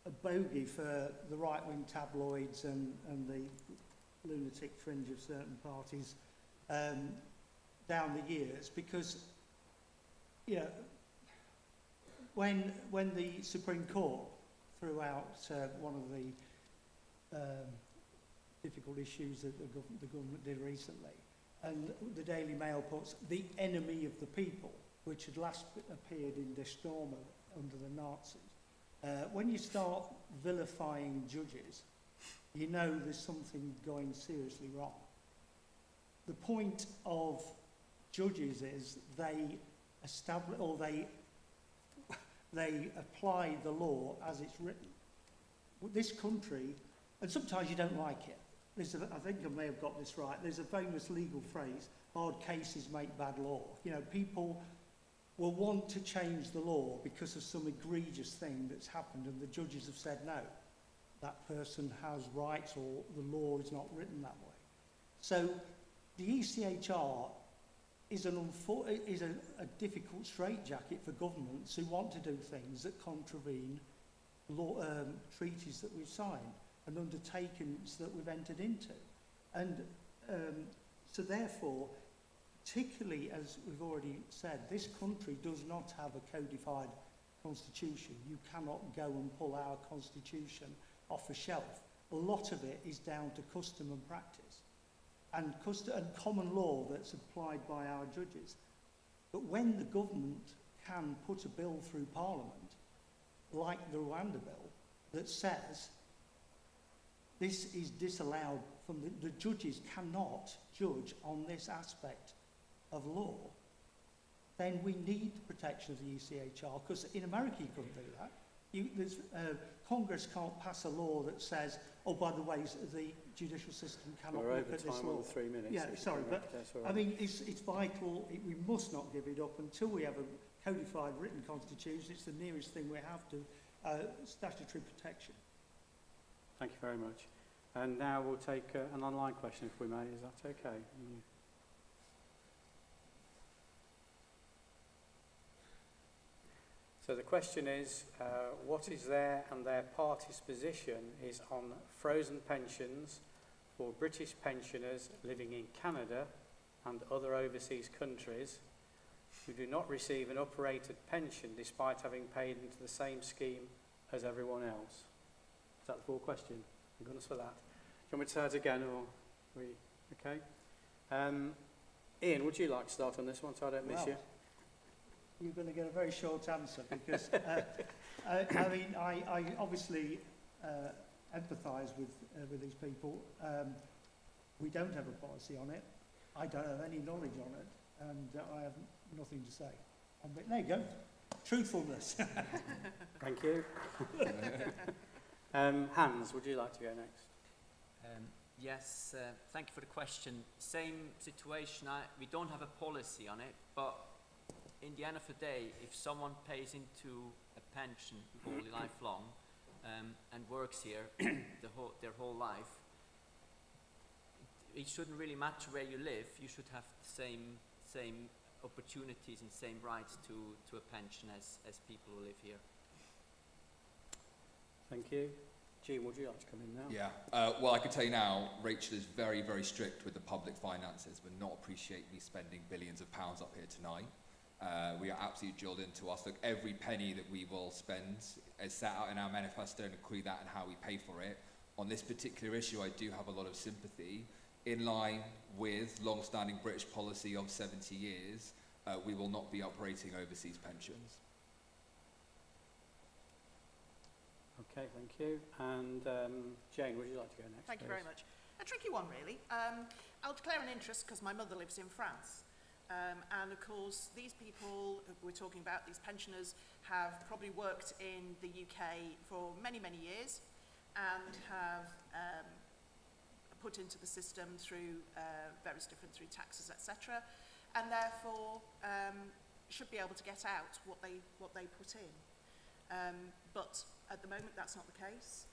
a bogey for the right-wing tabloids and the lunatic fringe of certain parties down the years, because, you know, when the Supreme Court threw out one of the difficult issues that the government did recently, and the Daily Mail puts the enemy of the people, which had last appeared in Der Stürmer under the Nazis. When you start vilifying judges, you know there's something going seriously wrong. The point of judges is they establish, or they apply the law as it's written. This country, and sometimes you don't like it. I think I may have got this right. There's a famous legal phrase, hard cases make bad law. You know, people will want to change the law because of some egregious thing that's happened, and the judges have said no. That person has rights, or the law is not written that way. So the ECHR is a difficult straitjacket for governments who want to do things that contravene law, treaties that we've signed and undertakings that we've entered into. And so therefore, particularly as we've already said, this country does not have a codified constitution. You cannot go and pull our constitution off a shelf. A lot of it is down to custom and practice and common law that's applied by our judges. But when the government can put a bill through Parliament, like the Rwanda bill, that says this is disallowed, from the judges cannot judge on this aspect of law, then we need the protection of the ECHR, because in America you couldn't do that. Congress can't pass a law that says, oh, by the way, the judicial system cannot look at this law. On 3 minutes. Yeah, sorry, but I mean, it's vital. We must not give it up until we have a codified written constitution. It's the nearest thing we have to statutory protection. Thank you very much. And now we'll take an online question, if we may. Is that okay? So the question is, what is their and their party's position is on frozen pensions for British pensioners living in Canada and other overseas countries who do not receive an uprated pension despite having paid into the same scheme as everyone else? Is that the full question? Thank goodness for that. Do you want me to say it again, or are we okay? Ian, would you like to start on this one so I don't miss you? You're going to get a very short answer, because I mean, I obviously empathise with these people. We don't have a policy on it. I don't have any knowledge on it, and I have nothing to say. But there you go. Truthfulness. Thank you. Hans, would you like to go next? Yes, thank you for the question. Same situation. We don't have a policy on it, but in the end of the day, if someone pays into a pension wholly lifelong and works here their whole life, it shouldn't really matter where you live. You should have the same opportunities and same rights to a pension as people who live here. Thank you. Gene, would you like to come in now? Yeah, well, I can tell you now, Rachel is very, very strict with the public finances, would not appreciate me spending billions of pounds up here tonight. We are absolutely drilled into us. Look, every penny that we will spend is set out in our manifesto, and include that in how we pay for it. On this particular issue, I do have a lot of sympathy. In line with long-standing British policy of 70 years, we will not be operating overseas pensions. Okay, thank you. And Jane, would you like to go next? Thank you very much. A tricky one, really. I'll declare an interest because my mother lives in France. And of course, these people we're talking about, these pensioners, have probably worked in the UK for many, many years and have put into the system through various different, through taxes, etc. and therefore should be able to get out what they put in. But at the moment, that's not the case.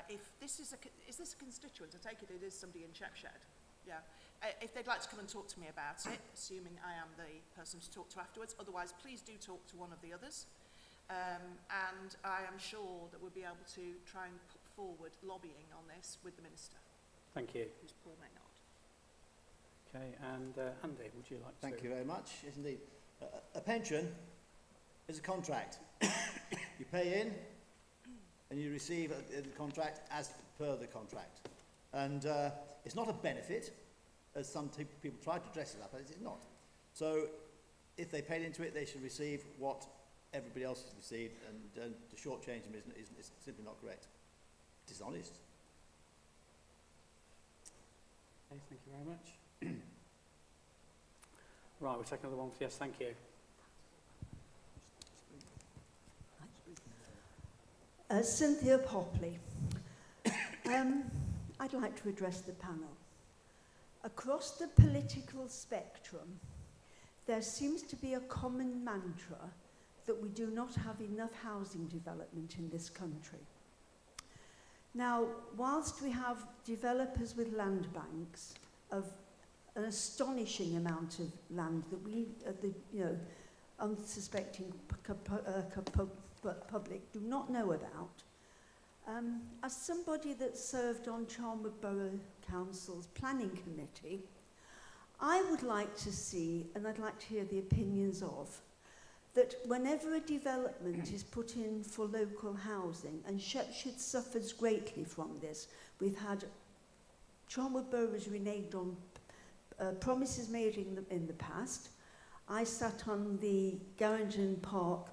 If this is this a constituent? I take it is somebody in Shepshed. Yeah. If they'd like to come and talk to me about it, assuming I am the person to talk to afterwards. Otherwise, please do talk to one of the others. And I am sure that we'll be able to try and put forward lobbying on this with the Minister. Thank you. Who's Paul Maynard. Okay, and Andy, would you like to? Thank you very much. Yes, indeed. A pension is a contract. You pay in and you receive the contract as per the contract. And it's not a benefit, as some people try to dress it up as. It's not. So if they paid into it, they should receive what everybody else has received, and to shortchange them is simply not correct. Dishonest. Okay, thank you very much. Right, we'll take another one. Yes, thank you. Cynthia Popley. I'd like to address the panel. Across the political spectrum, there seems to be a common mantra that we do not have enough housing development in this country. Now, whilst we have developers with land banks of an astonishing amount of land that we, the unsuspecting public do not know about, as somebody that served on Charnwood Borough Council's planning committee, I would like to see, and I'd like to hear the opinions of, that whenever a development is put in for local housing, and Shepshed suffers greatly from this, we've had Charnwood Borough has reneged on promises made in the past. I sat on the Garrington Park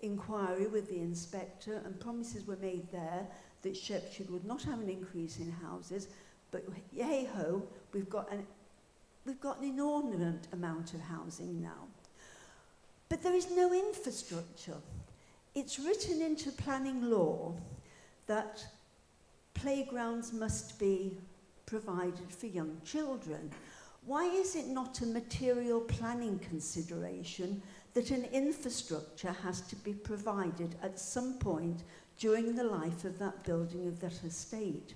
inquiry with the inspector, and promises were made there that Shepshed would not have an increase in houses, but hey ho, we've got an inordinate amount of housing now. But there is no infrastructure. It's written into planning law that playgrounds must be provided for young children. Why is it not a material planning consideration that an infrastructure has to be provided at some point during the life of that building, of that estate?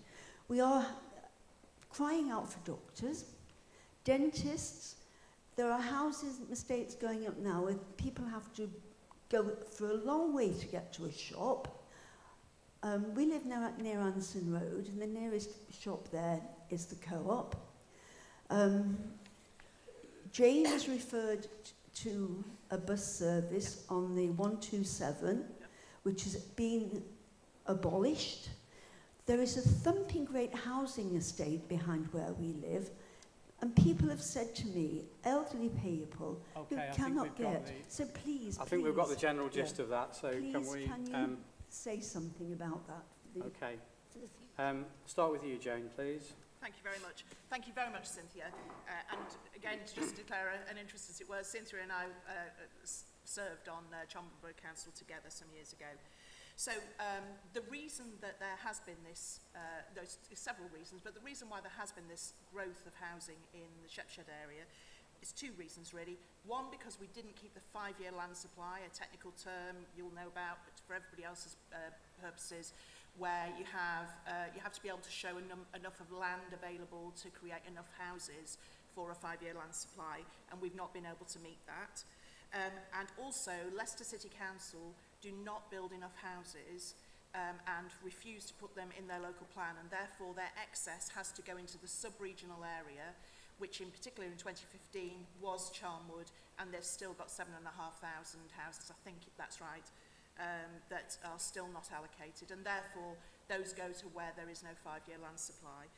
We are crying out for doctors, dentists. There are housing estates going up now where people have to go for a long way to get to a shop. We live now near Anson Road, and the nearest shop there is the Co-op. Jane has referred to a bus service on the 127, which has been abolished. There is a thumping great housing estate behind where we live, and people have said to me, elderly people who cannot get. So please, I think we've got the general gist of that. So please, can we you say something about that? Okay. Start with you, Jane, please. Thank you very much. Thank you very much, Cynthia. And again, to just declare an interest as it was, Cynthia and I served on Charnwood Borough Council together some years ago. So the reason that there has been this, there's several reasons, but the reason why there has been this growth of housing in the Shepshed area is two reasons really. One, because we didn't keep the 5-year land supply, a technical term you'll know about, but for everybody else's purposes, where you have to be able to show enough of land available to create enough houses for a 5-year land supply, and we've not been able to meet that. And also, Leicester City Council do not build enough houses and refuse to put them in their local plan, and therefore their excess has to go into the sub-regional area, which in particular in 2015 was Charnwood, and they've still got 7,500 houses, I think that's right, that are still not allocated, and therefore those go to where there is no 5-year land supply.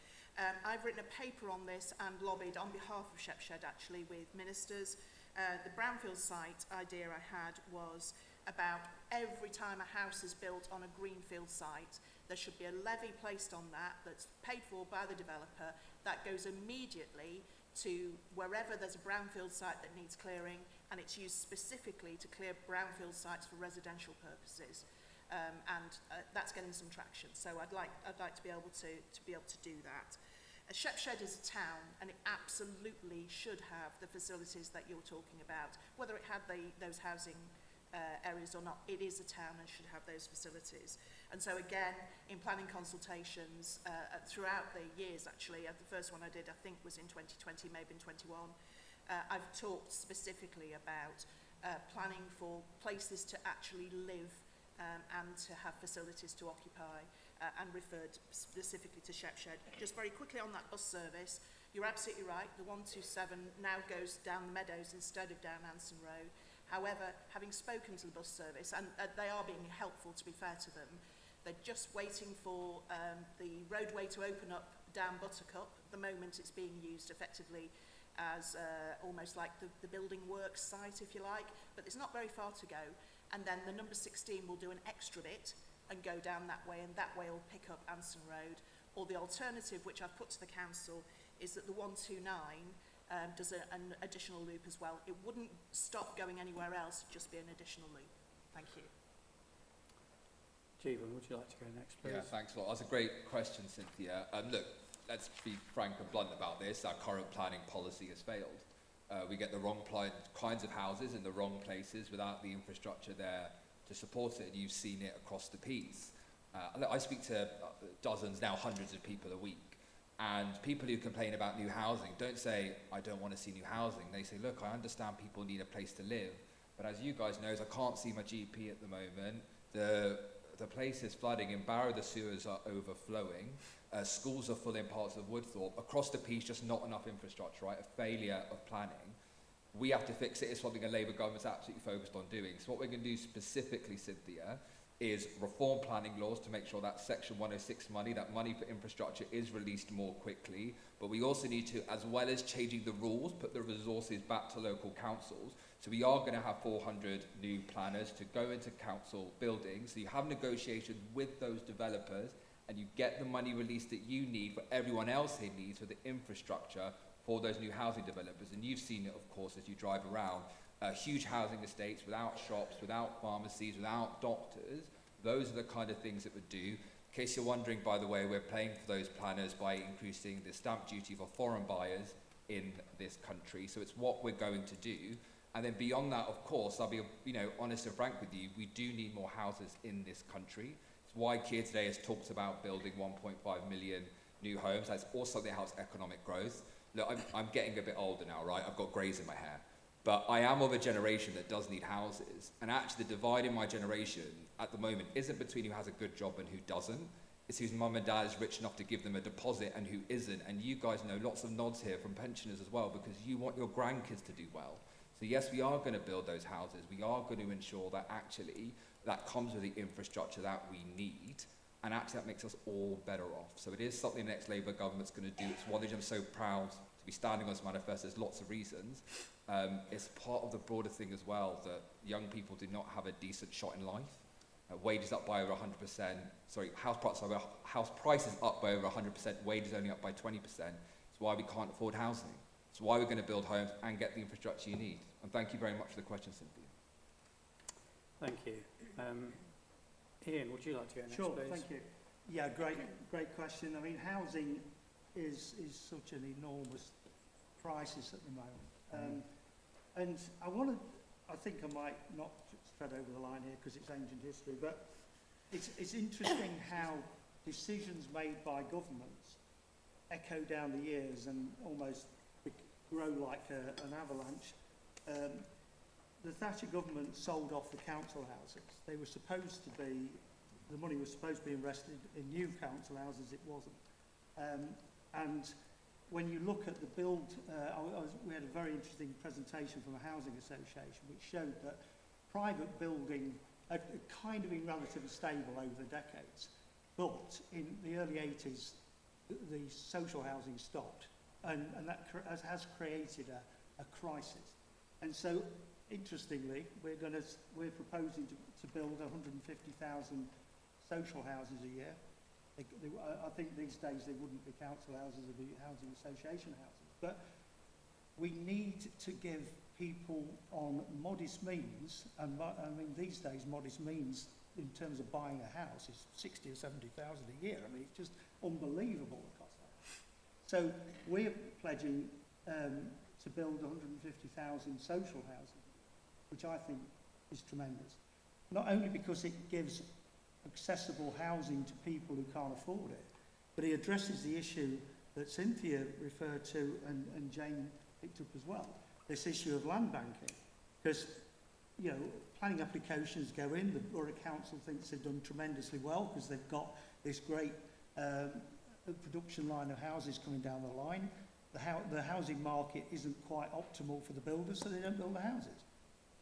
I've written a paper on this and lobbied on behalf of Shepshed actually with ministers. The brownfield site idea I had was about every time a house is built on a greenfield site, there should be a levy placed on that that's paid for by the developer that goes immediately to wherever there's a brownfield site that needs clearing, and it's used specifically to clear brownfield sites for residential purposes, and that's getting some traction. So I'd like to be able to do that. Shepshed is a town, and it absolutely should have the facilities that you're talking about. Whether it had those housing areas or not, it is a town and should have those facilities. And so again, in planning consultations throughout the years, actually, the first one I did, I think, was in 2020, maybe in 21, I've talked specifically about planning for places to actually live and to have facilities to occupy, and referred specifically to Shepshed. Just very quickly on that bus service, you're absolutely right, the 127 now goes down the Meadows instead of down Anson Road. However, having spoken to the bus service, and they are being helpful, to be fair to them, they're just waiting for the roadway to open up down Buttercup. At the moment it's being used effectively as almost like the building works site, if you like, but there's not very far to go. And then the number 16 will do an extra bit and go down that way, and that way will pick up Anson Road. Or the alternative, which I've put to the council, is that the 129 does an additional loop as well. It wouldn't stop going anywhere else, just be an additional loop. Thank you. Jeevan, would you like to go next, please? Yeah, thanks a lot. That's a great question, Cynthia. Look, let's be frank and blunt about this. Our current planning policy has failed. We get the wrong kinds of houses in the wrong places without the infrastructure there to support it, and you've seen it across the piece. I speak to dozens, now hundreds of people a week, and people who complain about new housing don't say, I don't want to see new housing. They say, look, I understand people need a place to live, but as you guys know, I can't see my GP at the moment. The place is flooding. In Barrow, the sewers are overflowing. Schools are full in parts of Woodthorpe. Across the piece, just not enough infrastructure, right? A failure of planning. We have to fix it. It's something a Labour government's absolutely focused on doing. So what we're going to do specifically, Cynthia, is reform planning laws to make sure that Section 106 money, that money for infrastructure, is released more quickly. But we also need to, as well as changing the rules, put the resources back to local councils. So we are going to have 400 new planners to go into council buildings. So you have negotiations with those developers, and you get the money released that you need for everyone else who needs for the infrastructure for those new housing developers. And you've seen it, of course, as you drive around. Huge housing estates without shops, without pharmacies, without doctors. Those are the kind of things that would do. In case you're wondering, by the way, we're paying for those planners by increasing the stamp duty for foreign buyers in this country. So it's what we're going to do. And then beyond that, of course, I'll be honest and frank with you, we do need more houses in this country. It's why Keir today has talked about building 1.5 million new homes. That's also something that helps economic growth. Look, I'm getting a bit older now, right? I've got greys in my hair. But I am of a generation that does need houses. And actually the divide in my generation at the moment isn't between who has a good job and who doesn't. It's whose mum and dad is rich enough to give them a deposit and who isn't. And you guys know lots of nods here from pensioners as well, because you want your grandkids to do well. So yes, we are going to build those houses. We are going to ensure that actually that comes with the infrastructure that we need. And actually that makes us all better off. So it is something the next Labour government's going to do. It's one reason I'm so proud to be standing on this manifesto. There's lots of reasons. It's part of the broader thing as well that young people do not have a decent shot in life. Wages up by over 100%. Sorry, house prices up by over 100%. Wages only up by 20%. It's why we can't afford housing. It's why we're going to build homes and get the infrastructure you need. And thank you very much for the question, Cynthia. Thank you. Ian, would you like to go next, Sure, please? thank you. Yeah, great question. I mean, housing is such an enormous crisis at the moment. And I think I might not tread over the line here because it's ancient history, but it's interesting how decisions made by governments echo down the years and almost grow like an avalanche. The Thatcher government sold off the council houses. They were supposed to be, the money was supposed to be invested in new council houses, it wasn't. And when you look at the build, we had a very interesting presentation from a housing association which showed that private building had kind of been relatively stable over the decades. But in the early 80s, the social housing stopped, and that has created a crisis. And so, interestingly, we're proposing to build 150,000 social houses a year. I think these days they wouldn't be council houses, they'd be housing association houses. But we need to give people on modest means, and I mean these days modest means in terms of buying a house is 60 or 70,000 a year. I mean it's just unbelievable the cost of that. So we're pledging to build 150,000 social housing, which I think is tremendous. Not only because it gives accessible housing to people who can't afford it, but it addresses the issue that Cynthia referred to and Jane picked up as well, this issue of land banking. Because, you know, planning applications go in, the Borough Council thinks they've done tremendously well because they've got this great production line of houses coming down the line. The housing market isn't quite optimal for the builders, so they don't build the houses.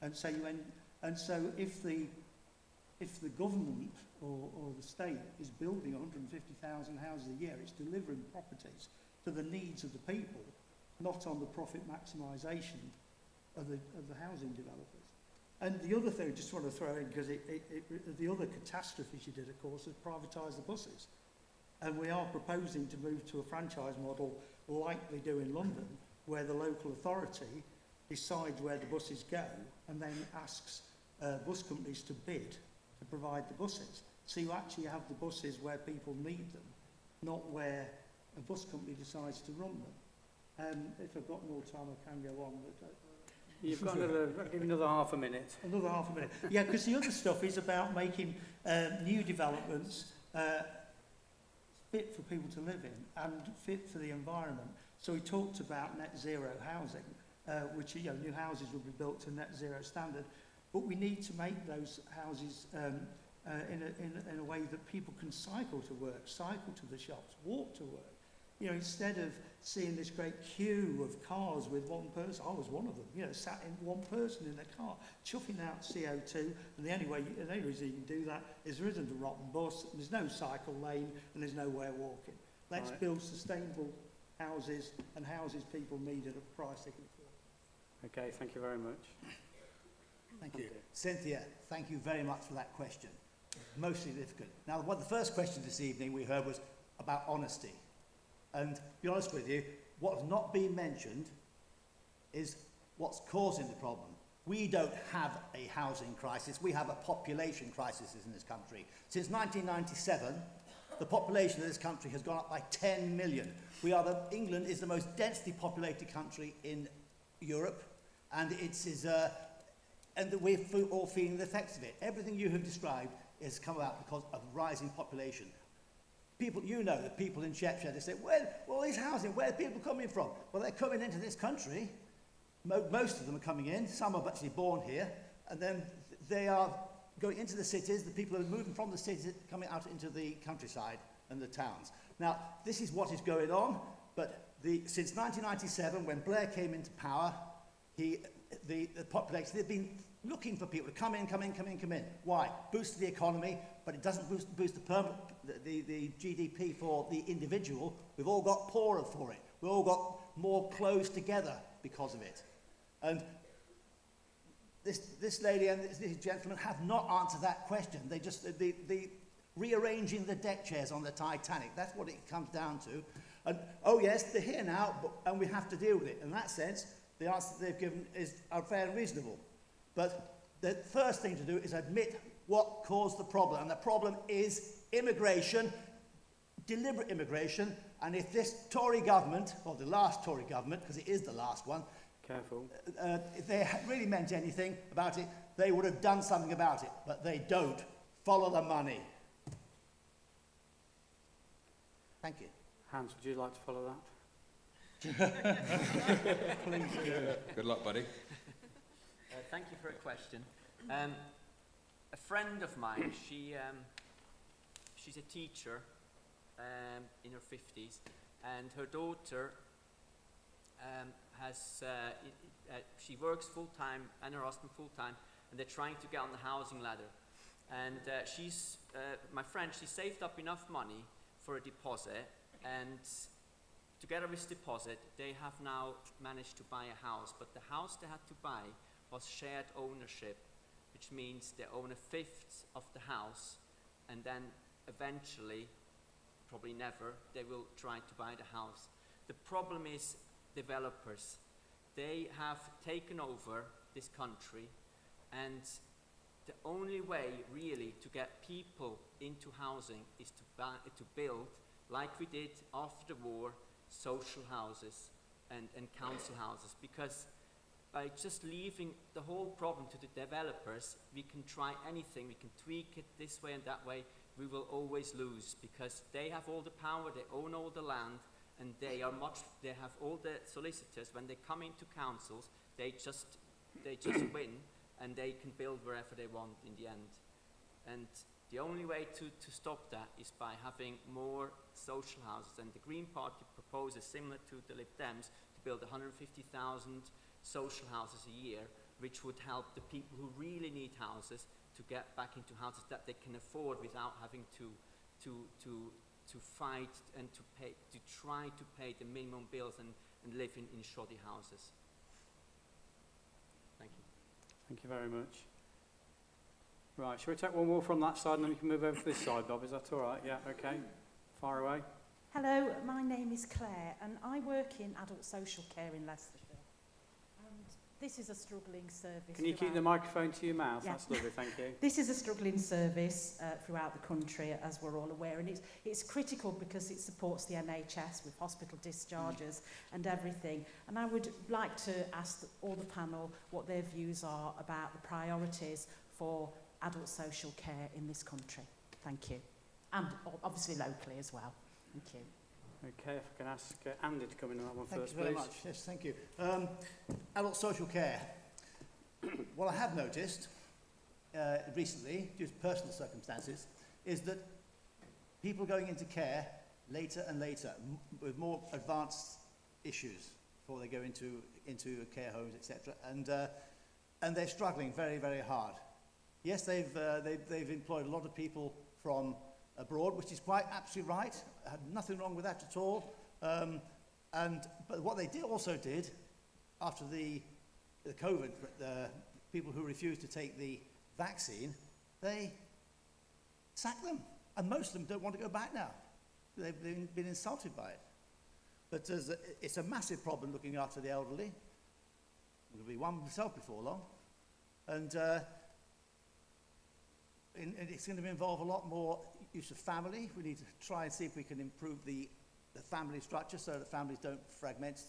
And so if the government or the state is building 150,000 houses a year, it's delivering properties to the needs of the people, not on the profit maximisation of the housing developers. And the other thing I just want to throw in, because the other catastrophe she did, of course, is privatise the buses. And we are proposing to move to a franchise model like they do in London, where the local authority decides where the buses go and then asks bus companies to bid to provide the buses. So you actually have the buses where people need them, not where a bus company decides to run them. If I've got more time, I can go on. But, You've got another half a minute. Another half a minute. Yeah, because the other stuff is about making new developments fit for people to live in and fit for the environment. So we talked about net zero housing, which, you know, new houses will be built to net zero standard, but we need to make those houses in a way that people can cycle to work, cycle to the shops, walk to work. You know, instead of seeing this great queue of cars with one person, I was one of them, you know, sat in one person in a car, chuffing out CO2, and the only reason you can do that is there isn't a rotten bus, and there's no cycle lane, and there's nowhere walking. Let's build sustainable houses and houses people need at a price they can afford. Okay, thank you very much. Thank you. Cynthia, thank you very much for that question. Most significant. Now, the first question this evening we heard was about honesty. And to be honest with you, what has not been mentioned is what's causing the problem. We don't have a housing crisis, we have a population crisis in this country. Since 1997, the population of this country has gone up by 10 million. England is the most densely populated country in Europe, and and we're all feeling the effects of it. Everything you have described has come about because of rising population. People, you know, the people in Shepshed, they say, where all these housing, where are people coming from? Well, they're coming into this country. Most of them are coming in. Some are actually born here. And then they are going into the cities. The people are moving from the cities, coming out into the countryside and the towns. Now, this is what is going on. But since 1997, when Blair came into power, the population, they've been looking for people to come in. Why? Boost the economy, but it doesn't boost the GDP for the individual. We've all got poorer for it. We've all got more close together because of it. And this lady and this gentleman have not answered that question. They just, the rearranging the deck chairs on the Titanic, that's what it comes down to. And, oh yes, they're here now, and we have to deal with it. In that sense, the answer they've given are fair and reasonable. But the first thing to do is admit what caused the problem. And the problem is immigration, deliberate immigration. And if this Tory government, or the last Tory government, because it is the last one, Careful. If they had really meant anything about it, they would have done something about it. But they don't. Follow the money. Thank you. Hans, would you like to follow that? Please do. Good luck, buddy. Thank you for a question. A friend of mine, she's a teacher in her 50s, and her daughter she works full-time and her husband full-time, and they're trying to get on the housing ladder. And my friend, she saved up enough money for a deposit, and together with deposit, they have now managed to buy a house. But the house they had to buy was shared ownership, which means they own a fifth of the house, and then eventually, probably never, they will try to buy the house. The problem is developers. They have taken over this country, and the only way really to get people into housing is to build, like we did after the war, social houses and council houses, because by just leaving the whole problem to the developers, we can try anything, we can tweak it this way and that way, we will always lose, because they have all the power, they own all the land, and they have all the solicitors. When they come into councils, they just win, and they can build wherever they want in the end. And the only way to stop that is by having more social houses. And the Green Party proposes, similar to the Lib Dems, to build 150,000 social houses a year, which would help the people who really need houses to get back into houses that they can afford without having to fight and to try to pay the minimum bills and live in shoddy houses. Thank you. Thank you very much. Right, shall we take one more from that side and then we can move over to this side, Bob? Is that all right? Yeah, okay. Far away. Hello, my name is Claire and I work in adult social care in Leicestershire. And this is a struggling service. Can you keep the microphone to your mouth? Yeah. That's lovely, thank you. This is a struggling service throughout the country, as we're all aware, and it's critical because it supports the NHS with hospital discharges and everything. And I would like to ask all the panel what their views are about the priorities for adult social care in this country. Thank you. And obviously locally as well. Thank you. Okay, if I can ask Andy to come in on that one first, Thank you very please. much. Yes, thank you. Adult social care. What I have noticed recently, due to personal circumstances, is that people going into care later and later with more advanced issues before they go into care homes, etc. And they're struggling very, very hard. Yes, they've employed a lot of people from abroad, which is quite absolutely right. I had nothing wrong with that at all. But what they also did after the COVID, people who refused to take the vaccine, they sacked them, and most of them don't want to go back now. They've been insulted by it. But it's a massive problem looking after the elderly. I'm going to be one myself before long, and it's going to involve a lot more use of family. We need to try and see if we can improve the family structure so that families don't fragment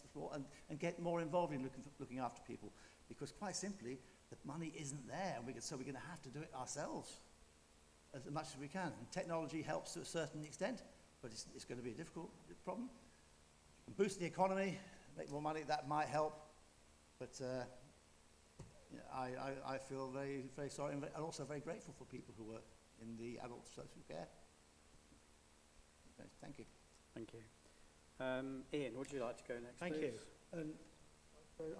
and get more involved in looking after people. Because quite simply, the money isn't there, and so we're going to have to do it ourselves as much as we can. And technology helps to a certain extent, but it's going to be a difficult problem. Boost the economy, make more money, that might help. But I feel very, very sorry and also very grateful for people who work in the adult social care. Thank you. Thank you. Ian, would you like to go next, Thank please? you. And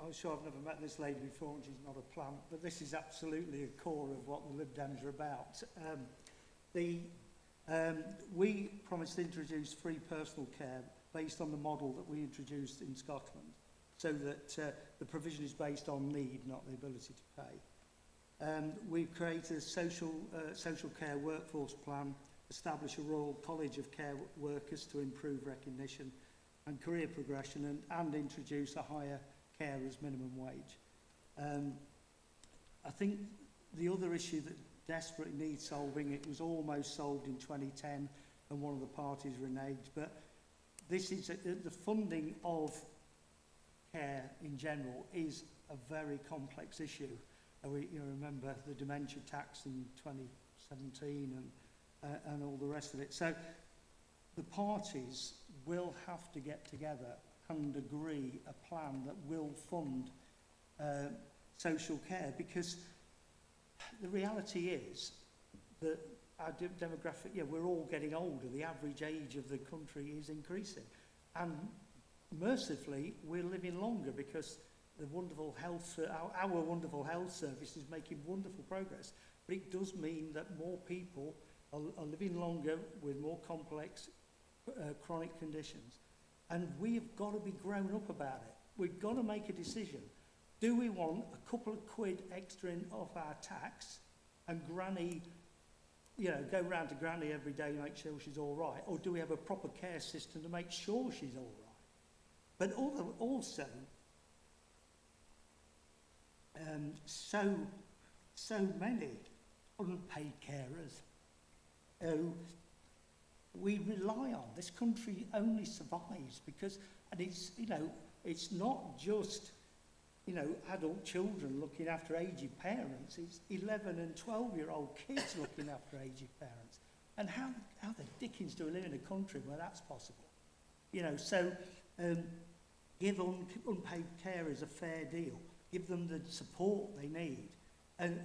I'm sure I've never met this lady before, and she's not a plant, but this is absolutely a core of what the Lib Dems are about. We promised to introduce free personal care based on the model that we introduced in Scotland, so that the provision is based on need, not the ability to pay. We've created a social care workforce plan, establish a Royal College of Care Workers to improve recognition and career progression, and introduce a higher carers minimum wage. I think the other issue that desperately needs solving, it was almost solved in 2010 and one of the parties reneged, but this is the funding of care in general is a very complex issue. We remember the dementia tax in 2017 and all the rest of it. So the parties will have to get together and agree a plan that will fund social care, because the reality is that our demographic, we're all getting older. The average age of the country is increasing. And mercifully, we're living longer because the wonderful health, our wonderful health service is making wonderful progress. But it does mean that more people are living longer with more complex chronic conditions. And we've got to be grown up about it. We've got to make a decision. Do we want a couple of quid extra off our tax and granny, go round to granny every day to make sure she's all right? Or do we have a proper care system to make sure she's all right? But also, so many unpaid carers who we rely on. This country only survives because, and it's, you know, it's not just, you know, adult children looking after aged parents. It's 11 and 12-year-old kids looking after aged parents. And how the dickens do we live in a country where that's possible? You know, so give unpaid carers a fair deal. Give them the support they need. And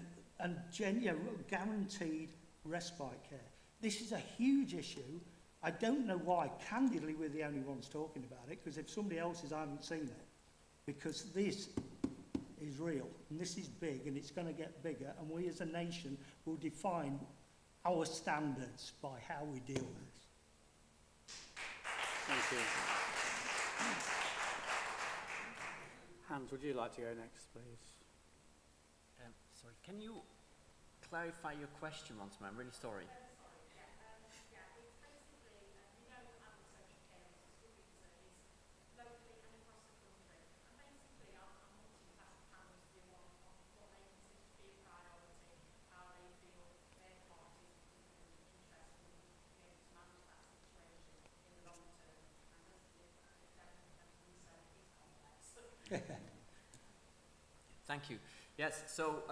you know, guaranteed respite care. This is a huge issue. I don't know why, candidly, we're the only ones talking about it, because if somebody else is, I haven't seen it. Because this is real, and this is big, and it's going to get bigger, and we as a nation will define our standards by how we deal with this. Thank you. Hans, would you like to go next, please? Sorry, can you clarify your question once more? I'm really sorry. Thank you. Yes, so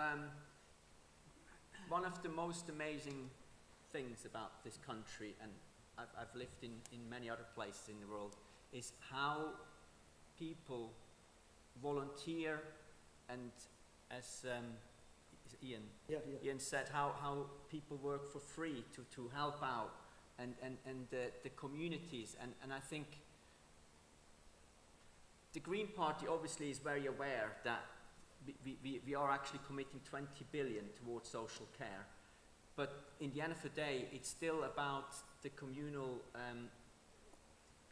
one of the most amazing things about this country, and I've lived in many other places in the world, is how people volunteer, and as Ian said, how people work for free to help out, and the communities, and I think the Green Party obviously is very aware that we are actually committing 20 billion towards social care, but in the end of the day, it's still about the communal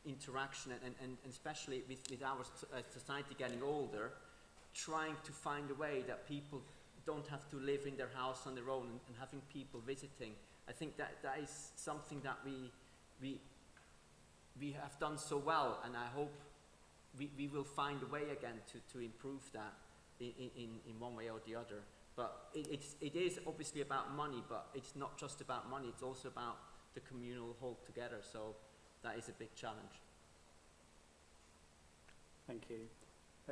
interaction, and especially with our society getting older, trying to find a way that people don't have to live in their house on their own, and having people visiting. I think that is something that we have done so well, and I hope we will find a way again to improve that in one way or the other. But it is obviously about money, but it's not just about money, it's also about the communal whole together, so that is a big challenge. Thank you.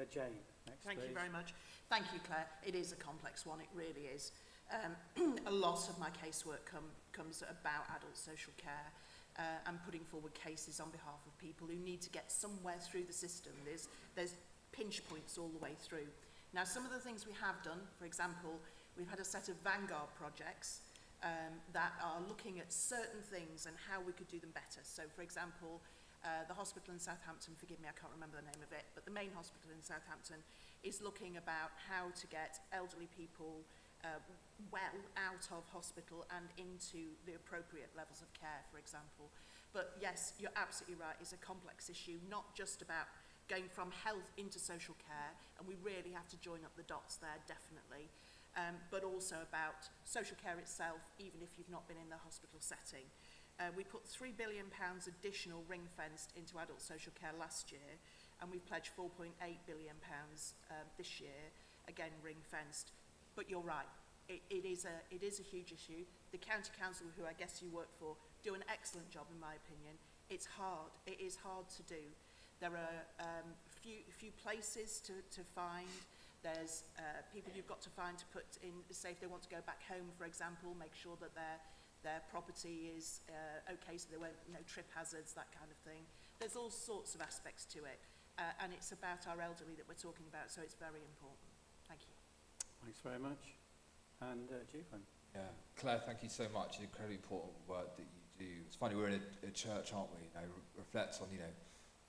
Jane, next Thank please. you very much. Thank you, Claire. It is a complex one, it really is. A lot of my casework comes about adult social care and putting forward cases on behalf of people who need to get somewhere through the system. There's pinch points all the way through. Now, some of the things we have done, for example, we've had a set of Vanguard projects that are looking at certain things and how we could do them better. So, for example, the hospital in Southampton, forgive me, I can't remember the name of it, but the main hospital in Southampton is looking about how to get elderly people well out of hospital and into the appropriate levels of care, for example. But yes, you're absolutely right, it's a complex issue, not just about going from health into social care, and we really have to join up the dots there, definitely, but also about social care itself, even if you've not been in the hospital setting. We put £3 billion additional ring-fenced into adult social care last year, and we've pledged £4.8 billion this year, again ring-fenced. But you're right, it is a huge issue. The county council, who I guess you work for, do an excellent job in my opinion. It's hard, it is hard to do. There are few places to find. There's people you've got to find to put in, say if they want to go back home, for example, make sure that their property is okay, so there won't no trip hazards, that kind of thing. There's all sorts of aspects to it, and it's about our elderly that we're talking about, so it's very important. Thank you. Thanks very much. And Juvan. Yeah, Claire, thank you so much. It's incredibly important work that you do. It's funny, we're in a church, aren't we? You know, reflects on, you know,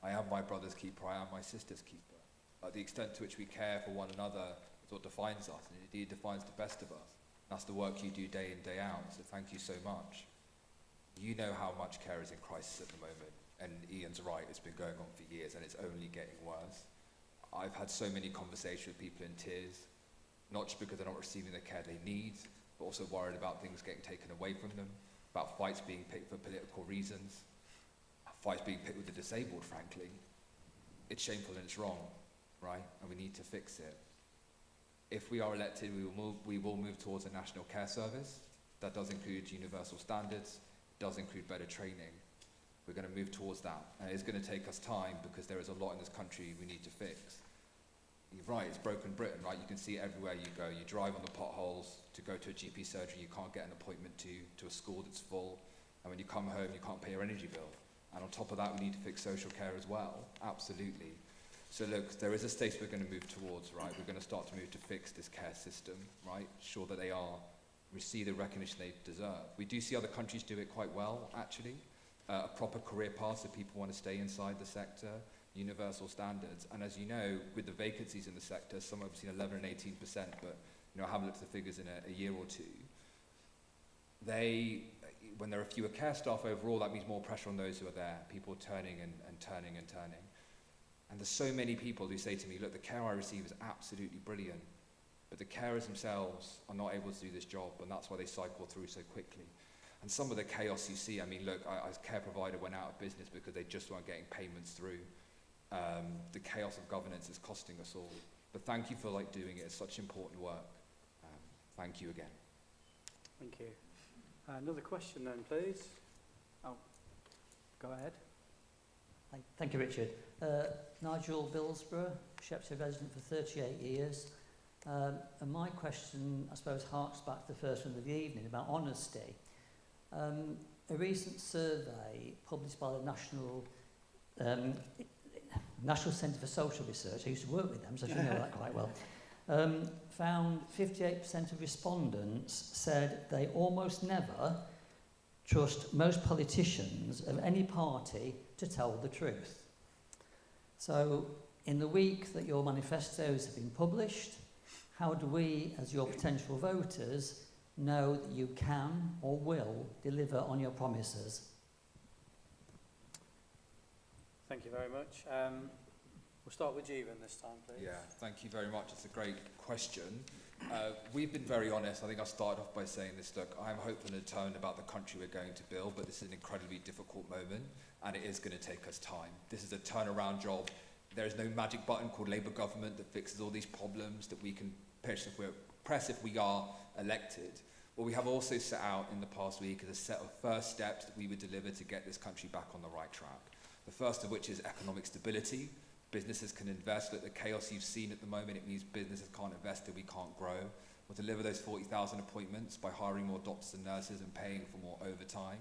I am my brother's keeper, I am my sister's keeper. Like the extent to which we care for one another is what defines us, and indeed defines the best of us. That's the work you do day in, day out, so thank you so much. You know how much care is in crisis at the moment, and Ian's right, it's been going on for years, and it's only getting worse. I've had so many conversations with people in tears, not just because they're not receiving the care they need, but also worried about things getting taken away from them, about fights being picked for political reasons, fights being picked with the disabled, frankly. It's shameful and it's wrong, right? And we need to fix it. If we are elected, we will move towards a national care service. That does include universal standards, does include better training. We're going to move towards that. And it's going to take us time because there is a lot in this country we need to fix. You're right, it's broken Britain, right? You can see it everywhere you go. You drive on the potholes to go to a GP surgery you can't get an appointment to a school that's full. And when you come home, you can't pay your energy bill. And on top of that, we need to fix social care as well. Absolutely. So look, there is a stage we're going to move towards, right? We're going to start to move to fix this care system, right? Ensure that they receive the recognition they deserve. We do see other countries do it quite well, actually. A proper career path so people want to stay inside the sector, universal standards. And as you know, with the vacancies in the sector, somewhere between 11 and 18%, but I haven't looked at the figures in a year or two. When there are fewer care staff overall, that means more pressure on those who are there, people turning and turning and turning. And there's so many people who say to me, look, the care I receive is absolutely brilliant, but the carers themselves are not able to do this job, and that's why they cycle through so quickly. And some of the chaos you see, look, I as care provider went out of business because they just weren't getting payments through. The chaos of governance is costing us all. But thank you for doing it. It's such important work. Thank you again. Thank you. Another question then, please. Oh, go ahead. Thank you, Richard. Nigel Billsborough, Shepshed resident for 38 years. And my question, I suppose, harks back to the first one of the evening about honesty. A recent survey published by the National Centre for Social Research, I used to work with them, so I should know that quite well, found 58% of respondents said they almost never trust most politicians of any party to tell the truth. So, in the week that your manifestos have been published, how do we, as your potential voters, know that you can or will deliver on your promises? Thank you very much. We'll start with Jeevan this time, please. Yeah, thank you very much. It's a great question. We've been very honest. I think I started off by saying this. Look, I'm hopeful and determined about the country we're going to build, but this is an incredibly difficult moment, and it is going to take us time. This is a turnaround job. There is no magic button called Labour government that fixes all these problems that we can press if we are elected. What we have also set out in the past week is a set of first steps that we would deliver to get this country back on the right track. The first of which is economic stability. Businesses can invest. Look, the chaos you've seen at the moment, it means businesses can't invest and we can't grow. We'll deliver those 40,000 appointments by hiring more doctors and nurses and paying for more overtime.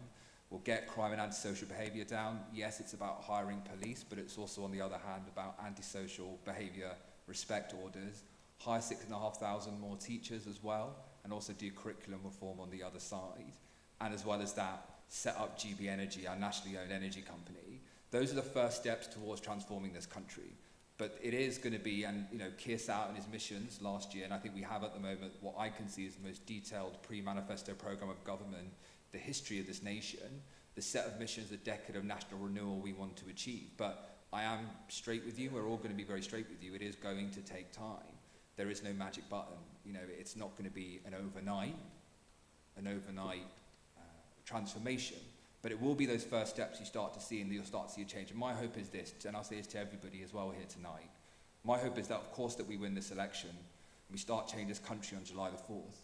We'll get crime and antisocial behaviour down. Yes, it's about hiring police, but it's also, on the other hand, about antisocial behaviour respect orders. Hire 6,500 more teachers as well, and also do curriculum reform on the other side. And as well as that, set up GB Energy, our nationally owned energy company. Those are the first steps towards transforming this country. But it is going to be, and Keir set out in his missions last year, and I think we have at the moment what I can see is the most detailed pre-manifesto programme of government, the history of this nation, the set of missions, the decade of national renewal we want to achieve. But I am straight with you, we're all going to be very straight with you. It is going to take time. There is no magic button. It's not going to be an overnight transformation. But it will be those first steps you start to see, and you'll start to see a change. And my hope is this, and I'll say this to everybody as well here tonight. My hope is that, of course, that we win this election, and we start changing this country on July the 4th,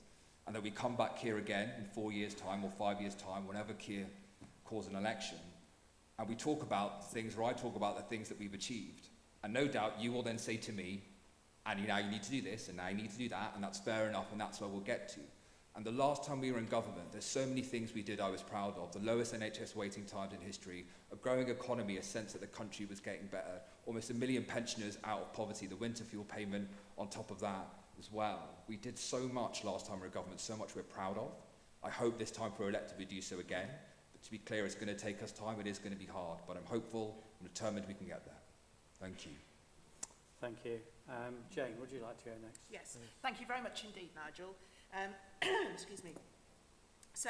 and that we come back here again in 4 years' time or 5 years' time, whenever Keir calls an election, and we talk about things, or I talk about the things that we've achieved. And no doubt you will then say to me, and now you need to do this, and now you need to do that, and that's fair enough, and that's where we'll get to. And the last time we were in government, there's so many things we did I was proud of. The lowest NHS waiting times in history, a growing economy, a sense that the country was getting better, almost 1 million pensioners out of poverty, the winter fuel payment on top of that as well. We did so much last time we were in government, so much we're proud of. I hope this time for elected we do so again. But to be clear, it's going to take us time, it is going to be hard, but I'm hopeful and determined we can get there. Thank you. Thank you. Jane, would you like to go next? Yes, thank you very much indeed, Nigel. Excuse me. So,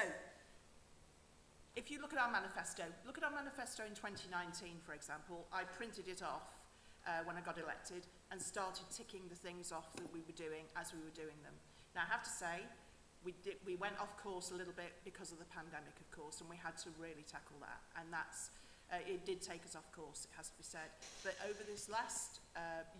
if you look at our manifesto in 2019, for example. I printed it off when I got elected and started ticking the things off that we were doing as we were doing them. Now, I have to say, we went off course a little bit because of the pandemic, of course, and we had to really tackle that. And that's, it did take us off course, it has to be said. But over this last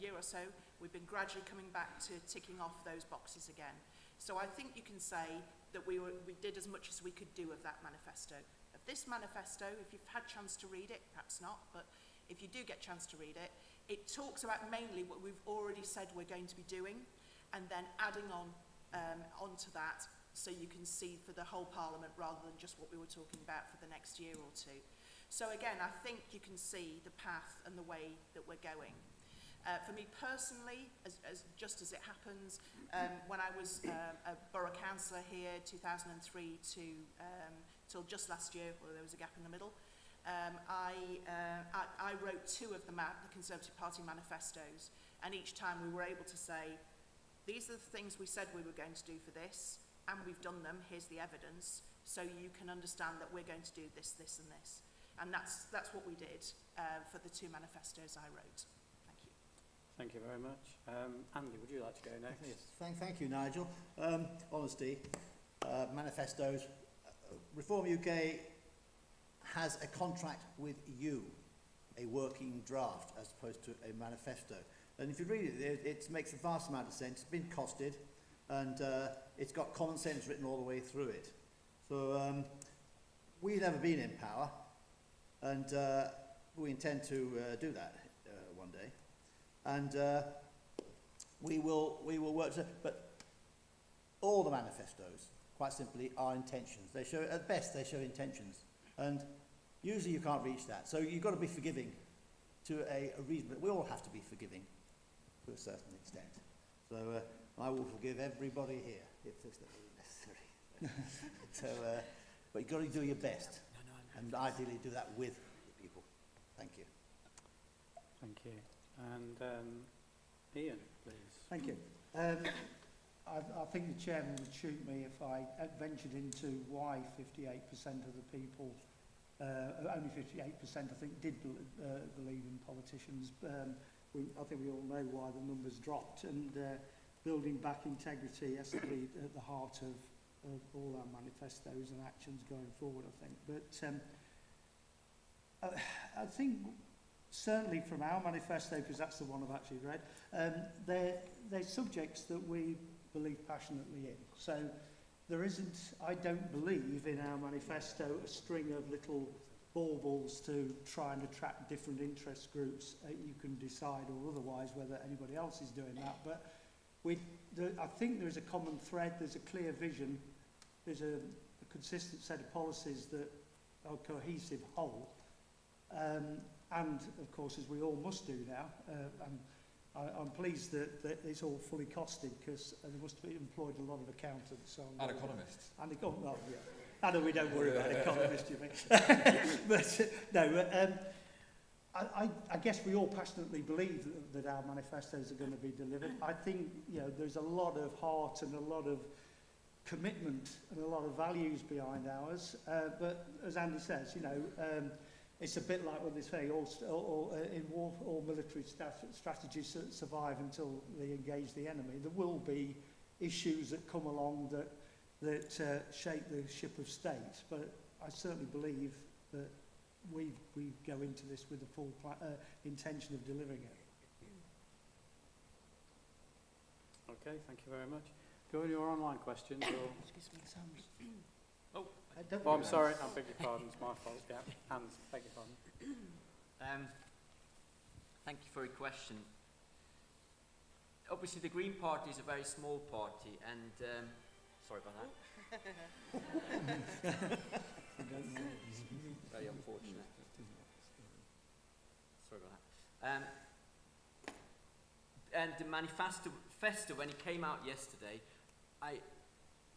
year or so, we've been gradually coming back to ticking off those boxes again. So I think you can say that we did as much as we could do of that manifesto, of this manifesto, if you've had a chance to read it, perhaps not, but if you do get a chance to read it, it talks about mainly what we've already said we're going to be doing, and then adding on onto that, so you can see for the whole Parliament rather than just what we were talking about for the next year or two. So again, I think you can see the path and the way that we're going. For me personally, just as it happens, when I was a borough councillor here, 2003 to till just last year, well, there was a gap in the middle, I wrote two of the Conservative Party manifestos, and each time we were able to say, these are the things we said we were going to do for this, and we've done them, here's the evidence, so you can understand that we're going to do this, this and this. And that's what we did for the two manifestos I wrote. Thank you. Thank you very much. Andy, would you like to go next? Yes, thank you, Nigel. Honesty, manifestos. Reform UK has a contract with you, a working draft, as opposed to a manifesto. And if you read it, it makes a vast amount of sense. It's been costed, and it's got common sense written all the way through it. So we've never been in power, and we intend to do that one day. And we will work to, but all the manifestos, quite simply, are intentions. They show, at best, they show intentions. And usually you can't reach that. So you've got to be forgiving to a reason. We all have to be forgiving to a certain extent. So I will forgive everybody here if it's necessary. So, but you've got to do your best. And ideally do that with the people. Thank you. Thank you. And Ian, please. Thank you. I think the chairman would shoot me if I ventured into why 58% of the people, only 58% I think, did believe in politicians. I think we all know why the numbers dropped, and building back integrity has to be at the heart of all our manifestos and actions going forward, I think. But I think certainly from our manifesto, because that's the one I've actually read, they're subjects that we believe passionately in. So there isn't, I don't believe in our manifesto, a string of little baubles to try and attract different interest groups. You can decide, or otherwise, whether anybody else is doing that. But I think there is a common thread, there's a clear vision, there's a consistent set of policies that are a cohesive whole. And, of course, as we all must do now, I'm pleased that it's all fully costed, because they must have employed a lot of accountants. So and economists. And well, yeah. I know we don't worry about economists, you mean. But, no, I guess we all passionately believe that our manifestos are going to be delivered. I think, there's a lot of heart and a lot of commitment and a lot of values behind ours. But as Andy says, it's a bit like what they say, in war, all military strategies survive until they engage the enemy. There will be issues that come along that shape the ship of state, but I certainly believe that we go into this with the full intention of delivering it. Okay, thank you very much. Go on your online questions. Or... Excuse me, Sam's. Oh, I'm sorry, I beg your pardon, it's my fault. Yeah, Hans, beg your pardon. Thank you for your question. Obviously, the Green Party is a very small party, and sorry about that. Very unfortunate. Sorry about that. And the manifesto, when it came out yesterday,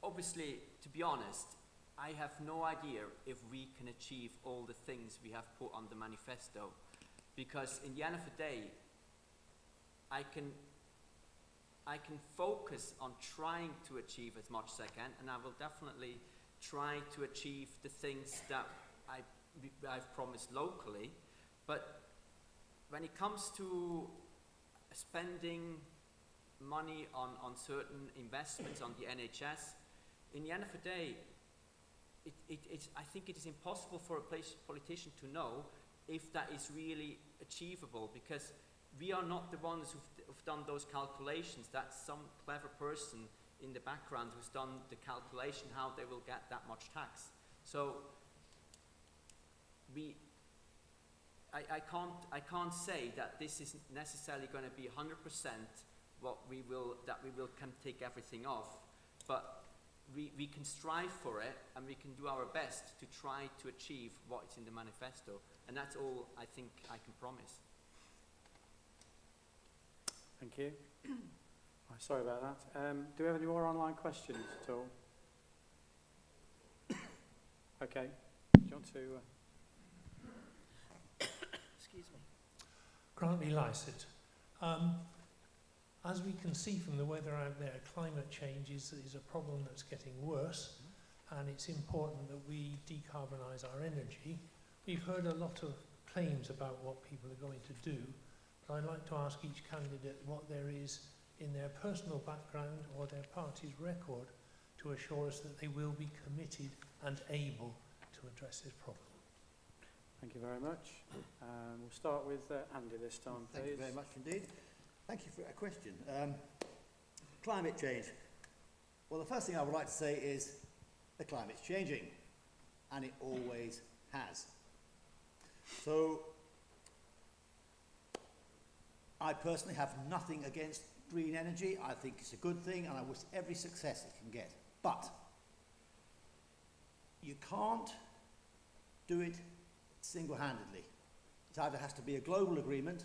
obviously, to be honest, I have no idea if we can achieve all the things we have put on the manifesto, because in the end of the day, I can focus on trying to achieve as much as I can, and I will definitely try to achieve the things that I've promised locally. But when it comes to spending money on certain investments on the NHS, in the end of the day, I think it is impossible for a politician to know if that is really achievable, because we are not the ones who've done those calculations. That's some clever person in the background who's done the calculation how they will get that much tax. So I can't say that this is necessarily going to be 100% that we can take everything off, but we can strive for it, and we can do our best to try to achieve what's in the manifesto, and that's all I think I can promise. Thank you. Oh, sorry about that. Do we have any more online questions at all? Okay. Do you want to... Excuse me. Grantley Lycett. As we can see from the weather out there, climate change is a problem that's getting worse, and it's important that we decarbonise our energy. We've heard a lot of claims about what people are going to do, but I'd like to ask each candidate what there is in their personal background or their party's record to assure us that they will be committed and able to address this problem. Thank you very much. We'll start with Andy this time, please. Thank you very much indeed. Thank you for that question. Climate change. Well, the first thing I would like to say is the climate's changing, and it always has. So, I personally have nothing against green energy. I think it's a good thing, and I wish every success it can get. But you can't do it single-handedly. It either has to be a global agreement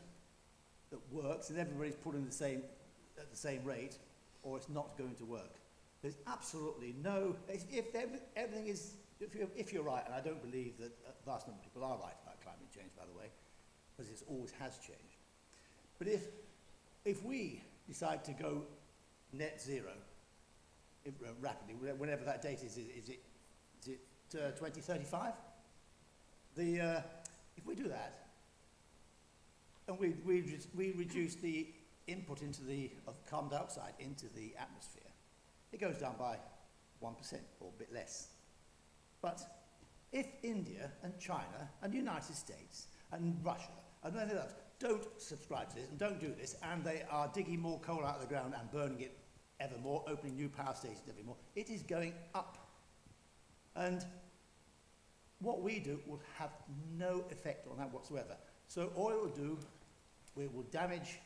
that works and everybody's put in at the same rate, or it's not going to work. There's absolutely no, if you're right, and I don't believe that a vast number of people are right about climate change, by the way, because it always has changed. But if we decide to go net zero rapidly, whenever that date is it 2035? If we do that, and we reduce the input of carbon dioxide into the atmosphere, it goes down by 1% or a bit less. But if India and China and the United States and Russia and anything else don't subscribe to this and don't do this, and they are digging more coal out of the ground and burning it ever more, opening new power stations ever more, it is going up. And what we do will have no effect on that whatsoever. So all it will do, we will damage,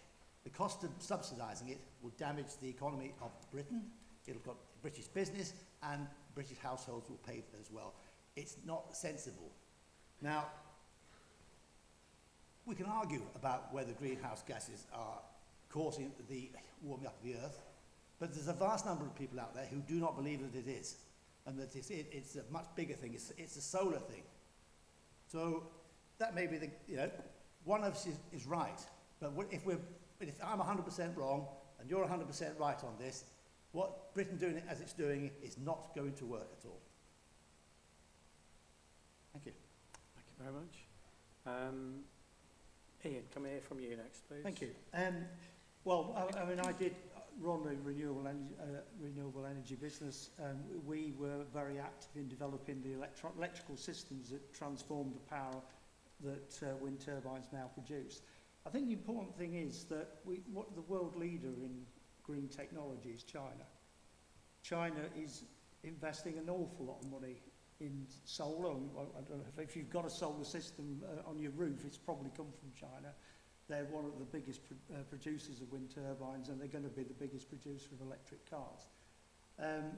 the cost of subsidising it will damage the economy of Britain. It'll got British business, and British households will pay for it as well. It's not sensible. Now, we can argue about whether greenhouse gases are causing the warming up of the earth, but there's a vast number of people out there who do not believe that it is, and that it's a much bigger thing. It's a solar thing. So that may be one of us is right, but if I'm 100% wrong and you're 100% right on this, what Britain doing it as it's doing is not going to work at all. Thank you. Thank you very much. Ian, can we hear from you next, please? Thank you. Well, I mean, I did run a renewable energy business. We were very active in developing the electrical systems that transform the power that wind turbines now produce. I think the important thing is that the world leader in green technology is China. China is investing an awful lot of money in solar. I don't know if you've got a solar system on your roof, it's probably come from China. They're one of the biggest producers of wind turbines, and they're going to be the biggest producer of electric cars. And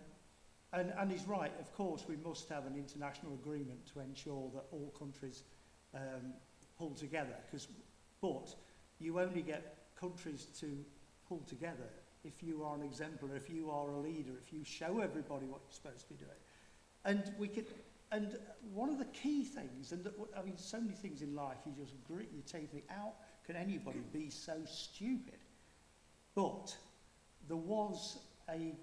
he's right, of course, we must have an international agreement to ensure that all countries pull together. But you only get countries to pull together if you are an exemplar, if you are a leader, if you show everybody what you're supposed to be doing. And one of the key things, I mean, so many things in life, you just grit your teeth and think, how can anybody be so stupid? But there was a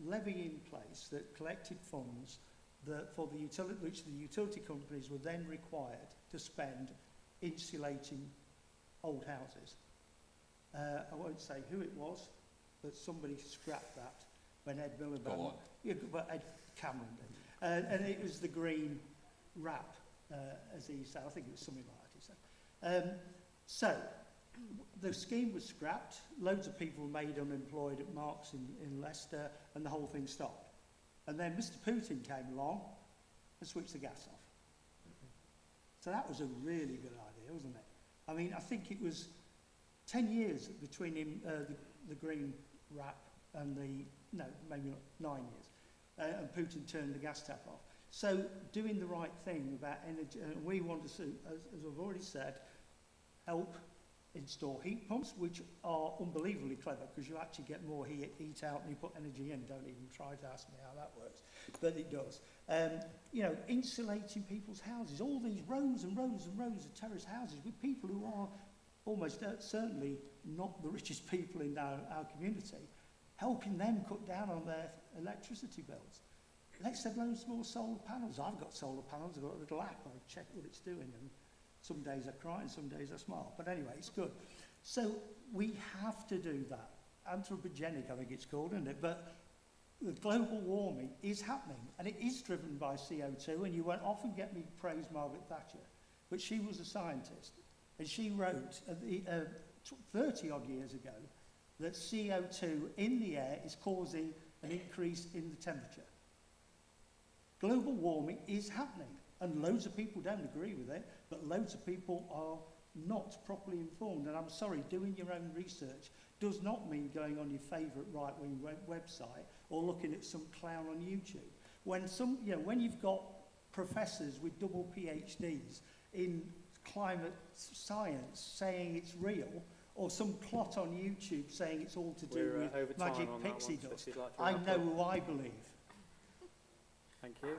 levy in place that collected funds which the utility companies were then required to spend insulating old houses. I won't say who it was, but somebody scrapped that when Ed Miliband... Go on. Yeah, but Ed Cameron did. And it was the green wrap, as he said. I think it was something like that he said. So, the scheme was scrapped. Loads of people were made unemployed at Marks in Leicester, and the whole thing stopped. And then Mr. Putin came along and switched the gas off. So that was a really good idea, wasn't it? I mean, I think it was 10 years between him, the green wrap and no, maybe not 9 years. And Putin turned the gas tap off. So doing the right thing about energy, we want to, as I've already said, help install heat pumps, which are unbelievably clever because you actually get more heat out and you put energy in. Don't even try to ask me how that works, but it does. You know, insulating people's houses, all these rows and rows and rows of terrace houses with people who are almost certainly not the richest people in our community, helping them cut down on their electricity bills. Let's have loads more solar panels. I've got solar panels, I've got a little app, I check what it's doing, and some days I cry and some days I smile. But anyway, it's good. So we have to do that. Anthropogenic, I think it's called, isn't it? But the global warming is happening, and it is driven by CO2, and you won't often get me to praise Margaret Thatcher, but she was a scientist, and she wrote 30-odd years ago that CO2 in the air is causing an increase in the temperature. Global warming is happening, and loads of people don't agree with it, but loads of people are not properly informed. And I'm sorry, doing your own research does not mean going on your favourite right-wing website or looking at some clown on YouTube. When you've got professors with double PhDs in climate science saying it's real, or some clot on YouTube saying it's all to do with magic pixie dust, I know who I believe. Thank you.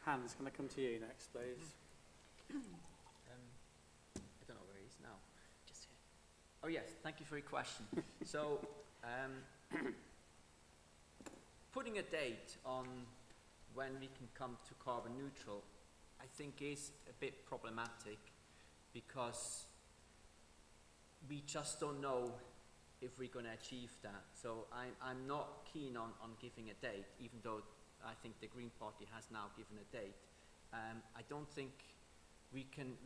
Hans, can I come to you next, please? I don't know where he is now. Just here. Oh yes, thank you for your question. So, putting a date on when we can come to carbon neutral, I think is a bit problematic because we just don't know if we're going to achieve that. So I'm not keen on giving a date, even though I think the Green Party has now given a date. I don't think we can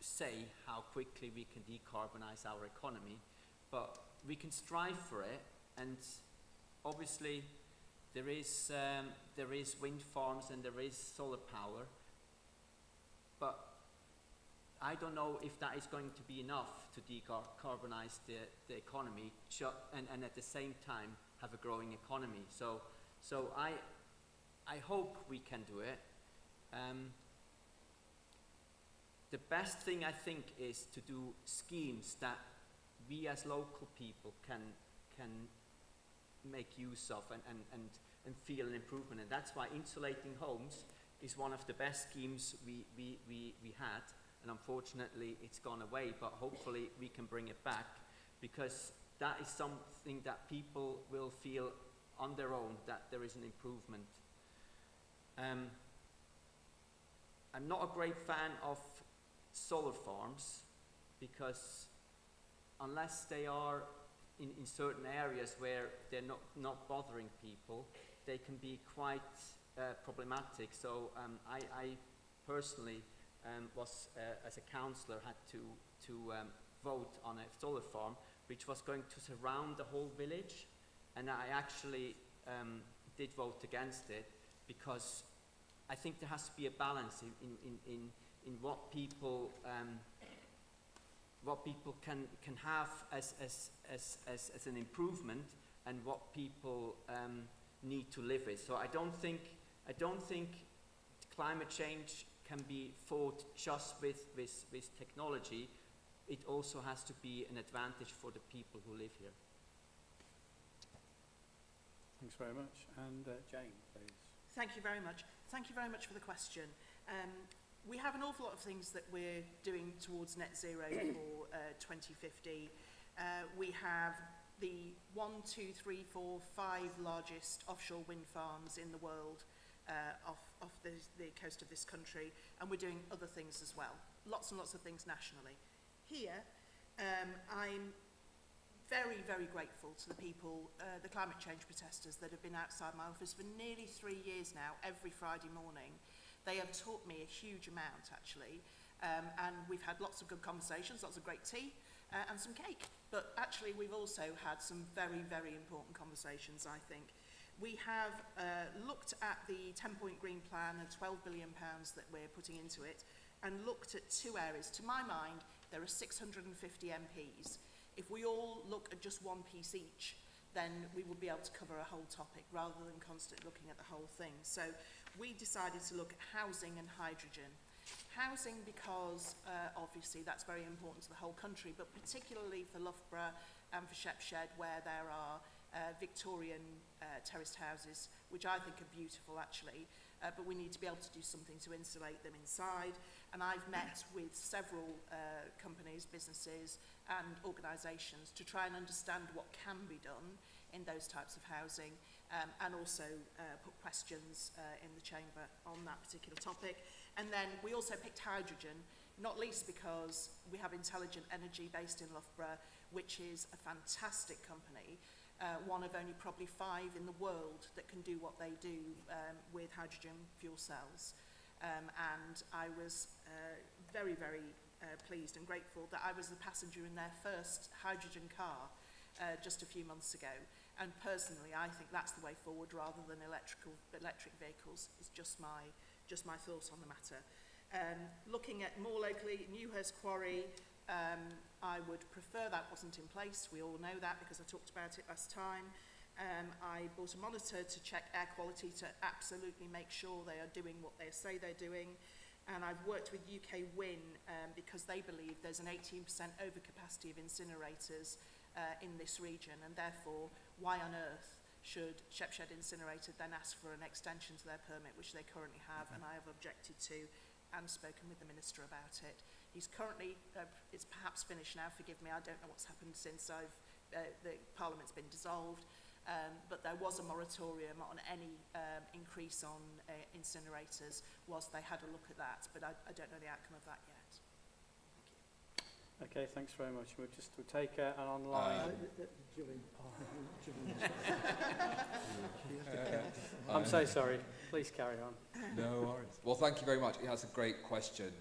say how quickly we can decarbonize our economy, but we can strive for it. And obviously, there is wind farms and there is solar power, but I don't know if that is going to be enough to decarbonize the economy and at the same time have a growing economy. So I hope we can do it. The best thing I think is to do schemes that we as local people can make use of and feel an improvement. And that's why insulating homes is one of the best schemes we had. And unfortunately it's gone away, but hopefully we can bring it back, because that is something that people will feel on their own that there is an improvement. I'm not a great fan of solar farms, because unless they are in certain areas where they're not bothering people, they can be quite problematic. So I personally was, as a councillor, had to vote on a solar farm which was going to surround the whole village, and I actually did vote against it, because I think there has to be a balance in what people can have as an improvement and what people need to live with. So I don't think climate change can be fought just with technology. It also has to be an advantage for the people who live here. Thanks very much. And Jane, please. Thank you very much. Thank you very much for the question. We have an awful lot of things that we're doing towards net zero for 2050. We have the 1, 2, 3, 4, 5 largest offshore wind farms in the world off the coast of this country, and we're doing other things as well. Lots and lots of things nationally. Here, I'm very, very grateful to the people, the climate change protesters that have been outside my office for nearly 3 years now, every Friday morning. They have taught me a huge amount, actually, and we've had lots of good conversations, lots of great tea, and some cake. But actually, we've also had some very, very important conversations, I think. We have looked at the 10-point green plan and £12 billion that we're putting into it, and looked at two areas. To my mind, there are 650 MPs. If we all look at just one piece each, then we will be able to cover a whole topic rather than constantly looking at the whole thing. So we decided to look at housing and hydrogen. Housing because obviously that's very important to the whole country, but particularly for Loughborough and for Shepshed, where there are Victorian terraced houses, which I think are beautiful actually, but we need to be able to do something to insulate them inside. And I've met with several companies, businesses and organisations to try and understand what can be done in those types of housing, and also put questions in the chamber on that particular topic. And then we also picked hydrogen, not least because we have Intelligent Energy based in Loughborough, which is a fantastic company, one of only probably 5 in the world that can do what they do with hydrogen fuel cells. And I was very, very pleased and grateful that I was the passenger in their first hydrogen car just a few months ago. And personally, I think that's the way forward rather than electric vehicles. Is just my thoughts on the matter. Looking at more locally, Newhurst Quarry, I would prefer that wasn't in place. We all know that because I talked about it last time. I bought a monitor to check air quality to absolutely make sure they are doing what they say they're doing. And I've worked with UK Win because they believe there's an 18% overcapacity of incinerators in this region, and therefore, why on earth should Shepshed Incinerator then ask for an extension to their permit, which they currently have, and I have objected to and spoken with the Minister about it. He's currently, it's perhaps finished now, forgive me, I don't know what's happened since the Parliament's been dissolved, but there was a moratorium on any increase on incinerators whilst they had a look at that, but I don't know the outcome of that yet. Okay, thanks very much. We'll take an online. I'm so sorry. Please carry on. No worries. Well, thank you very much. That's a great question.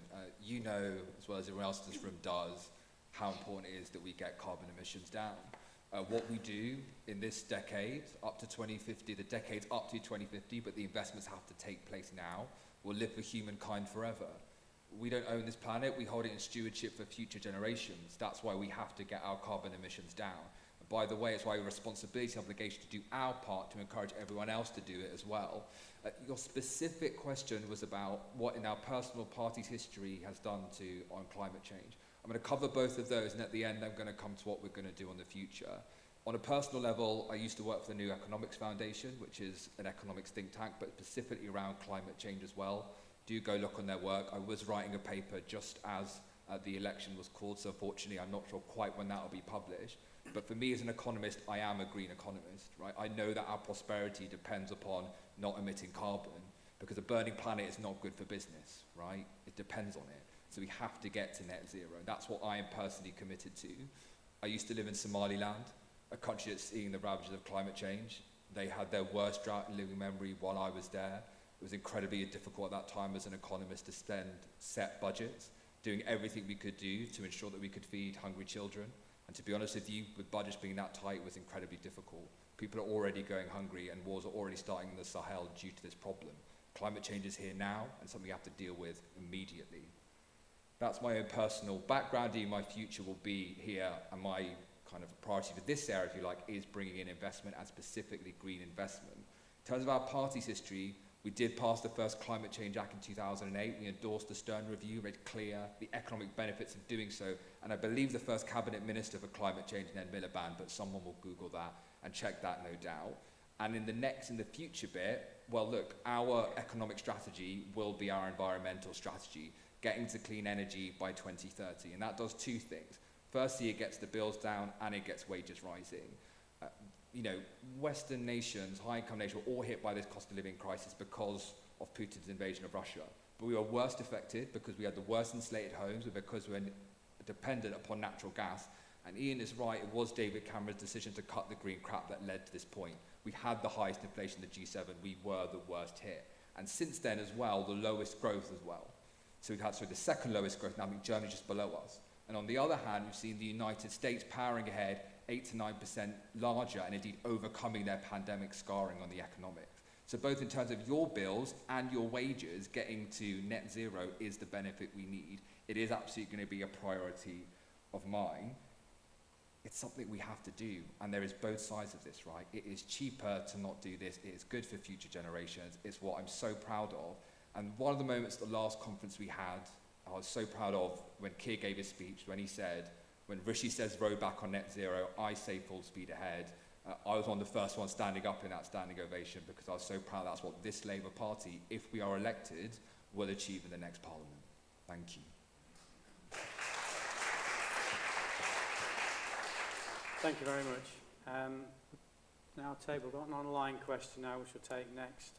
You know, as well as everyone else in this room does, how important it is that we get carbon emissions down. What we do in this decade, up to 2050, the decade's up to 2050, but the investments have to take place now, will live for humankind forever. We don't own this planet, we hold it in stewardship for future generations. That's why we have to get our carbon emissions down. And by the way, it's why we have a responsibility and obligation to do our part to encourage everyone else to do it as well. Your specific question was about what in our personal party's history has done on climate change. I'm going to cover both of those, and at the end I'm going to come to what we're going to do in the future. On a personal level, I used to work for the New Economics Foundation, which is an economics think tank, but specifically around climate change as well. Do go look on their work. I was writing a paper just as the election was called, so unfortunately I'm not sure quite when that will be published. But for me as an economist, I am a green economist, right? I know that our prosperity depends upon not emitting carbon, because a burning planet is not good for business, right? It depends on it. So we have to get to net zero. That's what I am personally committed to. I used to live in Somaliland, a country that's seeing the ravages of climate change. They had their worst drought in living memory while I was there. It was incredibly difficult at that time as an economist to spend set budgets, doing everything we could do to ensure that we could feed hungry children. And to be honest with you, with budgets being that tight, it was incredibly difficult. People are already going hungry and wars are already starting in the Sahel due to this problem. Climate change is here now and something we have to deal with immediately. That's my own personal background. In my future will be here, and my kind of priority for this area, if you like, is bringing in investment, and specifically green investment. In terms of our party's history, we did pass the first Climate Change Act in 2008. We endorsed the Stern Review, made clear the economic benefits of doing so. And I believe the first cabinet minister for climate change, Ned Miliband, but someone will Google that and check that, no doubt. And in the future bit, well, look, our economic strategy will be our environmental strategy, getting to clean energy by 2030. And that does two things. Firstly, it gets the bills down and it gets wages rising. You know, Western nations, high-income nations, were all hit by this cost of living crisis because of Putin's invasion of Russia. But we were worst affected because we had the worst insulated homes, and because we were dependent upon natural gas. And Ian is right, it was David Cameron's decision to cut the green crap that led to this point. We had the highest inflation in the G7, we were the worst hit. And since then as well, the lowest growth as well. So we've had the second lowest growth, now I think Germany's just below us. And on the other hand, we've seen the United States powering ahead, 8 to 9% larger and indeed overcoming their pandemic scarring on the economics. So both in terms of your bills and your wages, getting to net zero is the benefit we need. It is absolutely going to be a priority of mine. It's something we have to do, and there is both sides of this, right? It is cheaper to not do this. It is good for future generations. It's what I'm so proud of. And one of the moments at the last conference we had, I was so proud of when Keir gave his speech, when he said, when Rishi says row back on net zero, I say full speed ahead. I was one of the first ones standing up in that standing ovation because I was so proud that's what this Labour Party, if we are elected, will achieve in the next Parliament. Thank you. Thank you very much. Now, table, got an online question now, which we'll take next.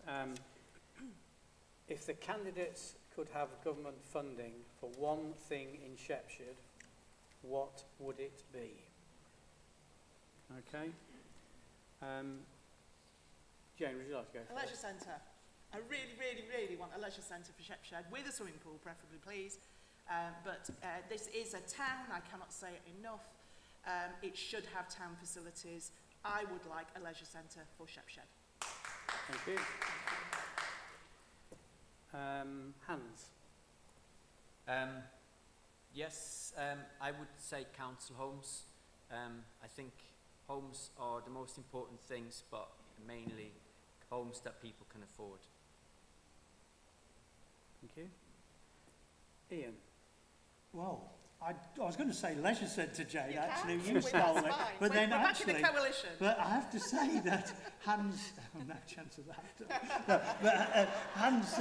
If the candidates could have government funding for one thing in Shepshed, what would it be? Okay. Jane, would you like to go A leisure centre. I really, really, really want a leisure centre for Shepshed with a swimming pool, preferably, please. But this is a town, I cannot say it enough. It should have town facilities. I would like a leisure centre for Shepshed. Thank you. Hans? Yes, I would say council homes. I think homes are the most important things, but mainly homes that people can afford. Thank you. Ian? Well, I was going to say leisure centre, Jane, You actually. can. You stole it. That's fine. But then we're back in actually, the coalition. but I have to say that Hans, no chance of that. No, but Hans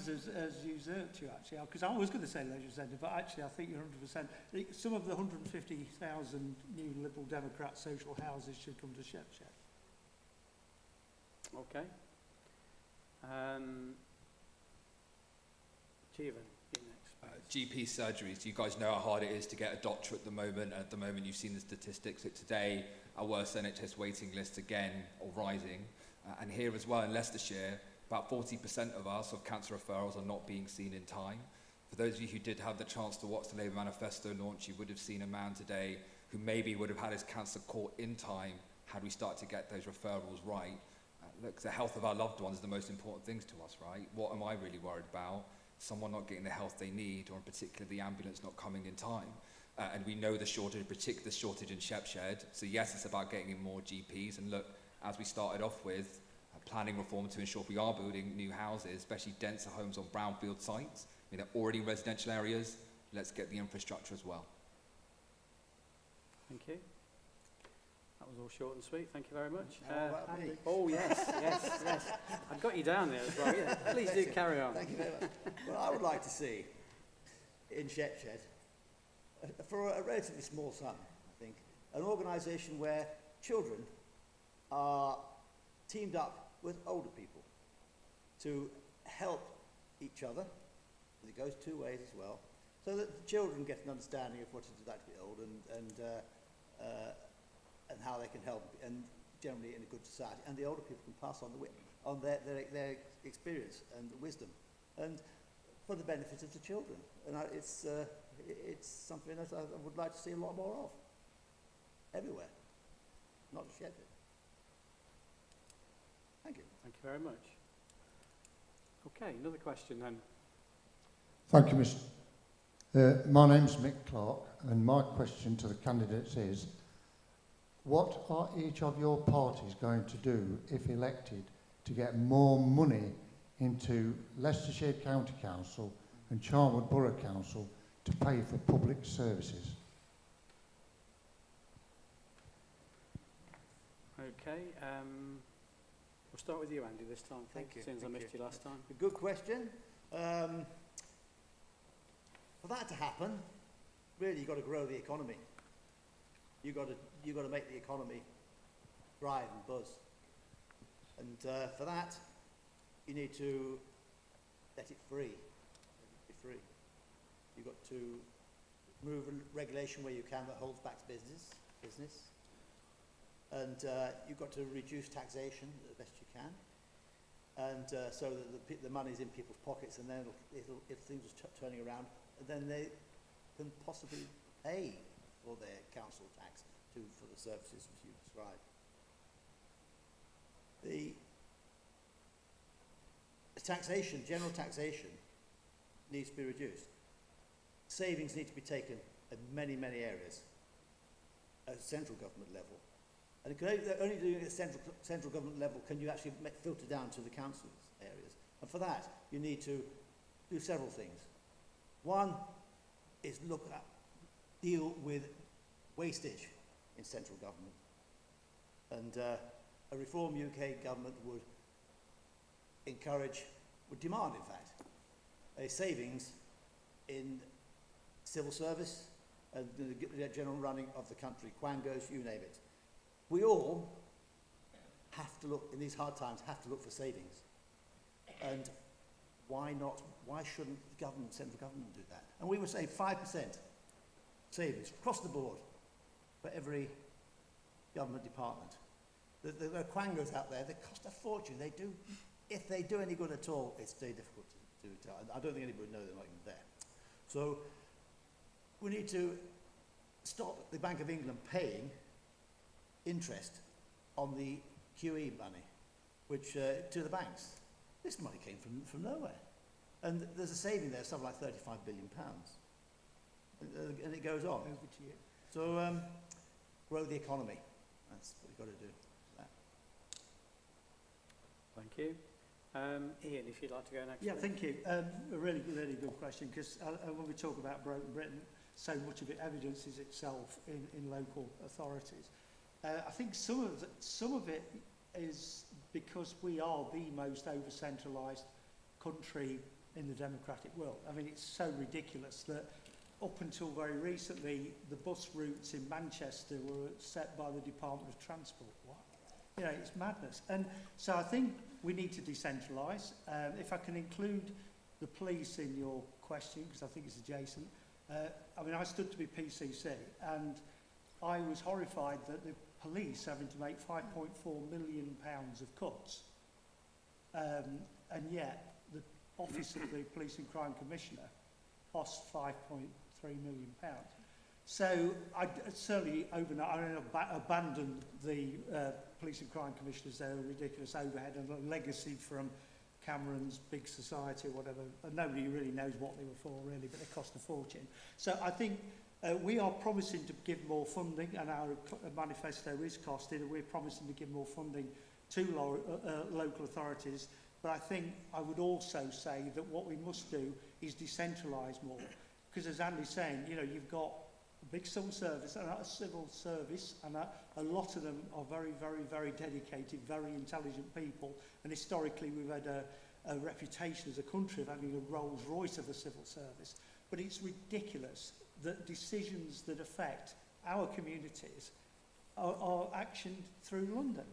has usurped you, actually, because I was going to say leisure centre, but actually I think you're 100%. Some of the 150,000 new Liberal Democrat social houses should come to Shepshed. Okay. Jeevan, you next. GP surgeries, you guys know how hard it is to get a doctor at the moment. At the moment, you've seen the statistics that today our worst NHS waiting lists again are rising. And here as well in Leicestershire, about 40% of us of cancer referrals are not being seen in time. For those of you who did have the chance to watch the Labour manifesto launch, you would have seen a man today who maybe would have had his cancer caught in time had we started to get those referrals right. Look, the health of our loved ones is the most important things to us, right? What am I really worried about? Someone not getting the health they need, or in particular the ambulance not coming in time. And we know the shortage, in particular the shortage in Shepshed. So yes, it's about getting in more GPs. And look, as we started off with, planning reform to ensure we are building new houses, especially denser homes on brownfield sites. I mean, they're already in residential areas. Let's get the infrastructure as well. Thank you. That was all short and sweet. Thank you very much. Andy. Oh, yes, yes, yes. I've got you down there as well. Yeah. Please do carry on. Thank you very much. Well, I would like to see in Shepshed, for a relatively small sum, I think, an organisation where children are teamed up with older people to help each other. It goes two ways as well, so that the children get an understanding of what it's like to be old and how they can help, and generally in a good society. And the older people can pass on their experience and wisdom, and for the benefit of the children. And it's something that I would like to see a lot more of, everywhere, not just Shepshed. Thank you. Thank you very much. Okay, another question then. Thank you, Mr. My name's Mick Clark, and my question to the candidates is, what are each of your parties going to do, if elected, to get more money into Leicestershire County Council and Charnwood Borough Council to pay for public services? Okay, we'll start with you, Andy, this time, please, Thank you. since I missed you last time. A good question. For that to happen, really you've got to grow the economy. You've got to make the economy thrive and buzz. And for that, you need to let it free. Let it be free. You've got to remove regulation where you can that holds back business. And you've got to reduce taxation as best you can. And so that the money's in people's pockets, and then if things are turning around, then they can possibly pay for their council tax for the services as you described. The taxation, general taxation, needs to be reduced. Savings need to be taken at many, many areas at central government level. And only doing it at central government level can you actually filter down to the council's areas. And for that, you need to do several things. One is deal with wastage in central government. And a Reform UK government would demand, in fact, a savings in civil service and the general running of the country, quangos, you name it. We all have to look, in these hard times, have to look for savings. And why shouldn't the government, central government do that? And we would say 5% savings across the board for every government department. There are quangos out there that cost a fortune. They do, if they do any good at all, it's very difficult to do. I don't think anybody knows they're not even there. So we need to stop the Bank of England paying interest on the QE money, which to the banks. This money came from nowhere. And there's a saving there, something like £35 billion. And it goes on. Over to you. So grow the economy. That's what we've got to do. Thank you. Ian, if you'd like to go next. Yeah, please. thank you. A really, really good question, because when we talk about Broken Britain, so much of it evidences itself in local authorities. I think some of it is because we are the most over-centralised country in the democratic world. I mean, it's so ridiculous that up until very recently, the bus routes in Manchester were set by the Department of Transport. What? You know, it's madness. And so I think we need to decentralise. If I can include the police in your question, because I think it's adjacent. I mean, I stood to be PCC, and I was horrified that the police having to make £5.4 million of cuts, and yet the Office of the Police and Crime Commissioner cost £5.3 million. So I certainly overnight abandoned the Police and Crime Commissioners, their ridiculous overhead and a legacy from Cameron's big society or whatever. And nobody really knows what they were for really, but they cost a fortune. So I think we are promising to give more funding, and our manifesto is costed, and we're promising to give more funding to local authorities. But I think I would also say that what we must do is decentralise more. Because as Andy's saying, you know, you've got a big civil service and a a lot of them are very, very, very dedicated, very intelligent people. And historically, we've had a reputation as a country of having a Rolls Royce of a civil service. But it's ridiculous that decisions that affect our communities are actioned through London.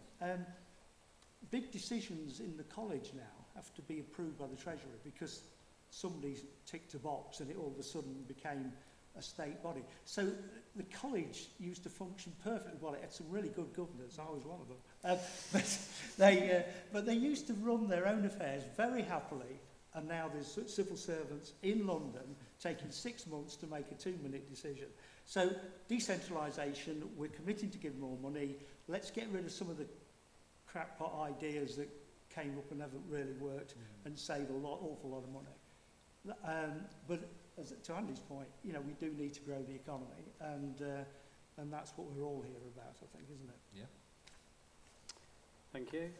Big decisions in the college now have to be approved by the Treasury because somebody ticked a box and it all of a sudden became a state body. So the college used to function perfectly well. It had some really good governors. I was one of them. But they used to run their own affairs very happily, and now there's civil servants in London taking 6 months to make a 2-minute decision. So decentralisation, we're committing to give more money. Let's get rid of some of the crackpot ideas that came up and haven't really worked and save awful lot of money. But to Andy's point, you know, we do need to grow the economy, and that's what we're all here about, I think, isn't it? Yeah. Thank you.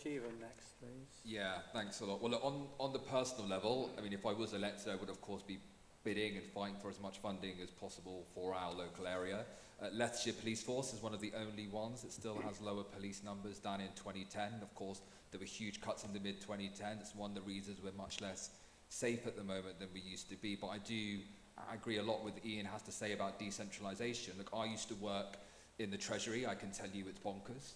Jeevan next, please. Yeah, thanks a lot. Well, look, on the personal level, I mean, if I was elected, I would, of course, be bidding and fighting for as much funding as possible for our local area. Leicestershire Police Force is one of the only ones that still has lower police numbers than in 2010. Of course, there were huge cuts in the mid-2010s. It's one of the reasons we're much less safe at the moment than we used to be. But I agree a lot with Ian has to say about decentralisation. Look, I used to work in the Treasury. I can tell you it's bonkers.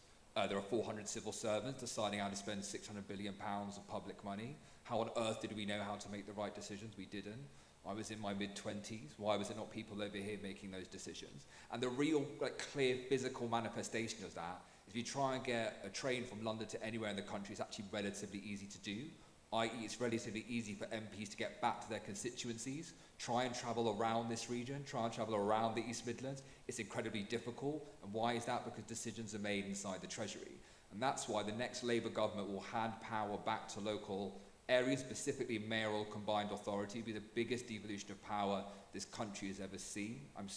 There are 400 civil servants deciding how to spend £600 billion of public money. How on earth did we know how to make the right decisions? We didn't. I was in my mid-20s. Why was it not people over here making those decisions? And the real, clear physical manifestation of that is if you try and get a train from London to anywhere in the country, it's actually relatively easy to do. i.e. it's relatively easy for MPs to get back to their constituencies, try and travel around this region, try and travel around the East Midlands. It's incredibly difficult. And why is that? Because decisions are made inside the Treasury. And that's why the next Labour government will hand power back to local areas, specifically mayoral combined authority. It'll be the biggest devolution of power this country has ever seen. I'm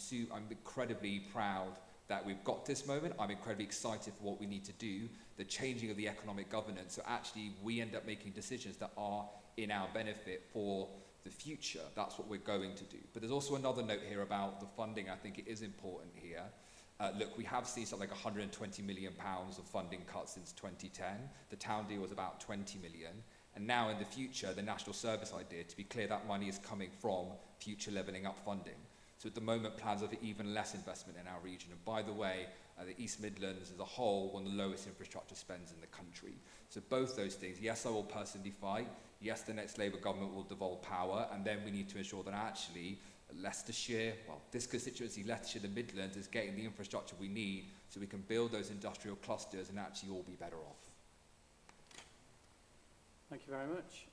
incredibly proud that we've got this moment. I'm incredibly excited for what we need to do, the changing of the economic governance, so actually we end up making decisions that are in our benefit for the future. That's what we're going to do. But there's also another note here about the funding. I think it is important here. Look, we have seen something like £120 million of funding cuts since 2010. The town deal was about 20 million. And now in the future, the national service idea, to be clear, that money is coming from future levelling up funding. So at the moment, plans are for even less investment in our region. And by the way, the East Midlands as a whole, one of the lowest infrastructure spends in the country. So both those things, yes, I will personally fight. Yes, the next Labour government will devolve power. And then we need to ensure that actually Leicestershire, well, this constituency, Leicestershire, the Midlands, is getting the infrastructure we need so we can build those industrial clusters and actually all be better off. Thank you very much.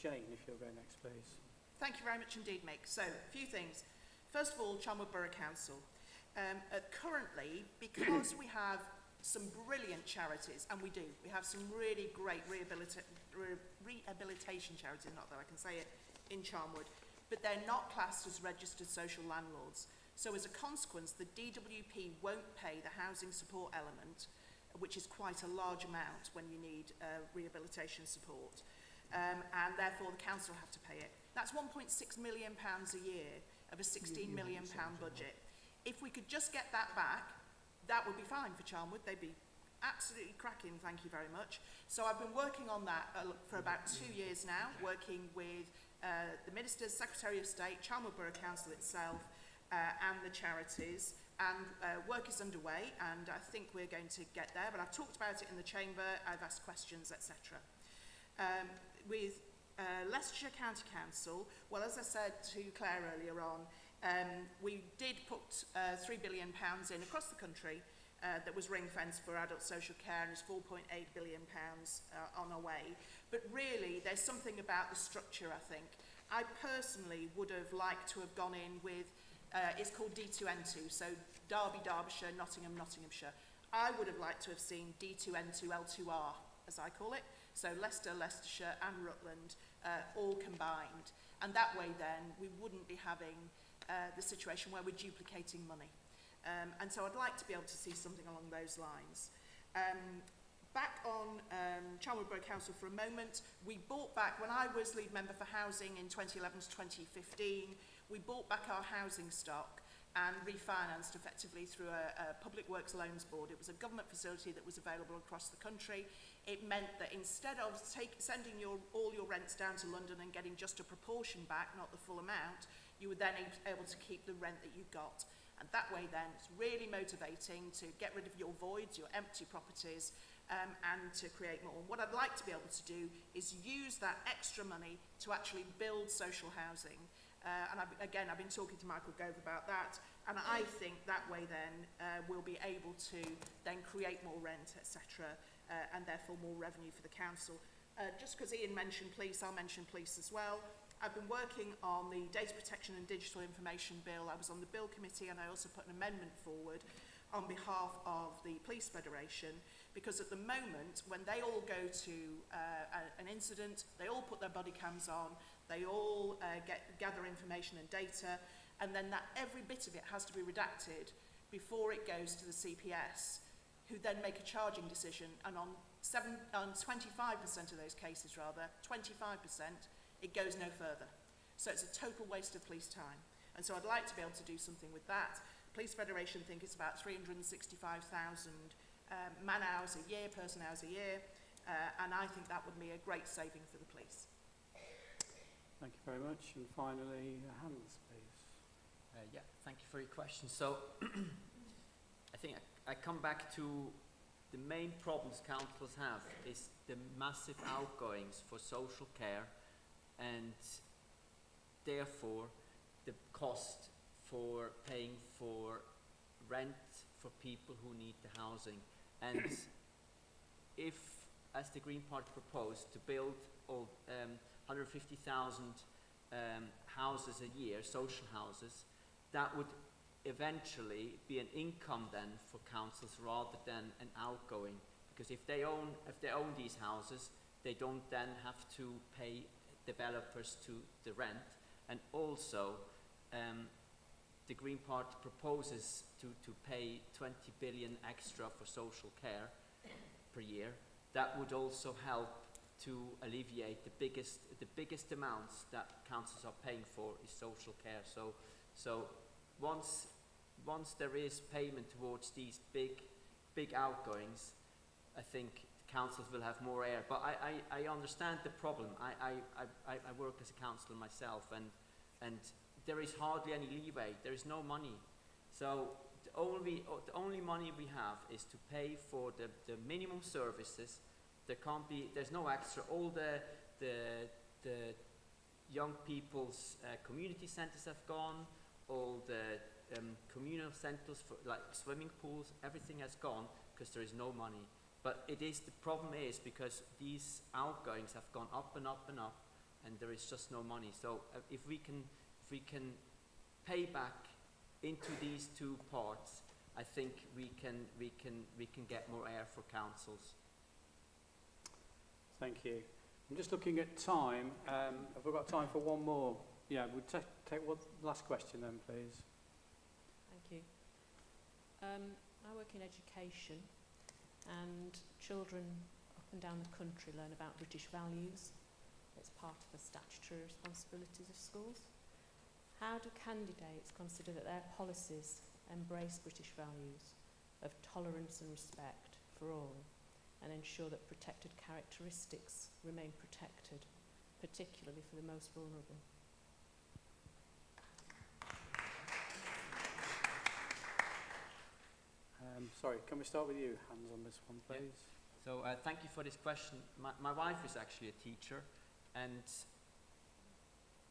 Jane, if you'll go next, please. Thank you very much indeed, Mick. So, a few things. First of all, Charnwood Borough Council. Currently, because we have some brilliant charities, and we do, we have some really great rehabilitation charities, not that I can say it, in Charnwood, but they're not classed as registered social landlords. So as a consequence, the DWP won't pay the housing support element, which is quite a large amount when you need rehabilitation support, and therefore the council have to pay it. That's £1.6 million a year of a £16 million budget. If we could just get that back, that would be fine for Charnwood. They'd be absolutely cracking, thank you very much. So I've been working on that for about 2 years now, working with the Minister's Secretary of State, Charnwood Borough Council itself, and the charities. And work is underway, and I think we're going to get there. But I've talked about it in the chamber, I've asked questions, etc. With Leicestershire County Council, well, as I said to Claire earlier on, we did put £3 billion in across the country that was ring-fenced for adult social care, and is £4.8 billion on our way. But really, there's something about the structure, I think. I personally would have liked to have gone in with, it's called D2N2, so Derby, Derbyshire, Nottingham, Nottinghamshire. I would have liked to have seen D2N2 L2R, as I call it, so Leicester, Leicestershire and Rutland all combined. And that way then, we wouldn't be having the situation where we're duplicating money. And so I'd like to be able to see something along those lines. Back on Charnwood Borough Council for a moment, we bought back, when I was lead member for housing in 2011 to 2015, we bought back our housing stock and refinanced effectively through a Public Works Loans Board. It was a government facility that was available across the country. It meant that instead of sending all your rents down to London and getting just a proportion back, not the full amount, you were then able to keep the rent that you got. And that way then, it's really motivating to get rid of your voids, your empty properties, and to create more. And what I'd like to be able to do is use that extra money to actually build social housing. And I've been talking to Michael Gove about that, and I think that way then we'll be able to then create more rent, etc., and therefore more revenue for the council. Just because Ian mentioned police, I'll mention police as well. I've been working on the Data Protection and Digital Information Bill. I was on the Bill Committee, and I also put an amendment forward on behalf of the Police Federation, because at the moment, when they all go to an incident, they all put their body cams on, they all gather information and data, and then that every bit of it has to be redacted before it goes to the CPS, who then make a charging decision, and on 25% of those cases, 25%, it goes no further. So it's a total waste of police time. And so I'd like to be able to do something with that. Police Federation think it's about 365,000 man-hours a year, person-hours a year, and I think that would be a great saving for the police. Thank you very much. And finally, Hans, please. Yeah, thank you for your question. So, I think I come back to the main problems councils have is the massive outgoings for social care, and therefore the cost for paying for rent for people who need the housing. And if as the Green Party proposed, to build all 150,000 houses a year, social houses, that would eventually be an income then for councils rather than an outgoing. Because if they own these houses, they don't then have to pay developers to the rent. And also, the Green Party proposes to pay 20 billion extra for social care per year. That would also help to alleviate the biggest amounts that councils are paying for is social care. So once there is payment towards these big outgoings, I think councils will have more air. But I understand the problem. I work as a councillor myself, and there is hardly any leeway. There is no money. So the only money we have is to pay for the minimum services. There's no extra. All the young people's community centres have gone. All the communal centres for like swimming pools, everything has gone because there is no money. But the problem is because these outgoings have gone up and up and up, and there is just no money. So if we can pay back into these two parts, I think we can get more air for councils. Thank you. I'm just looking at time. Have we got time for one more? Yeah, we'll take one last question then, please. Thank you. I work in education, and children up and down the country learn about British values. It's part of the statutory responsibilities of schools. How do candidates consider that their policies embrace British values of tolerance and respect for all, and ensure that protected characteristics remain protected, particularly for the most vulnerable? Sorry, can we start with you, Hans, on this one, please? Yeah. So thank you for this question. My wife is actually a teacher, and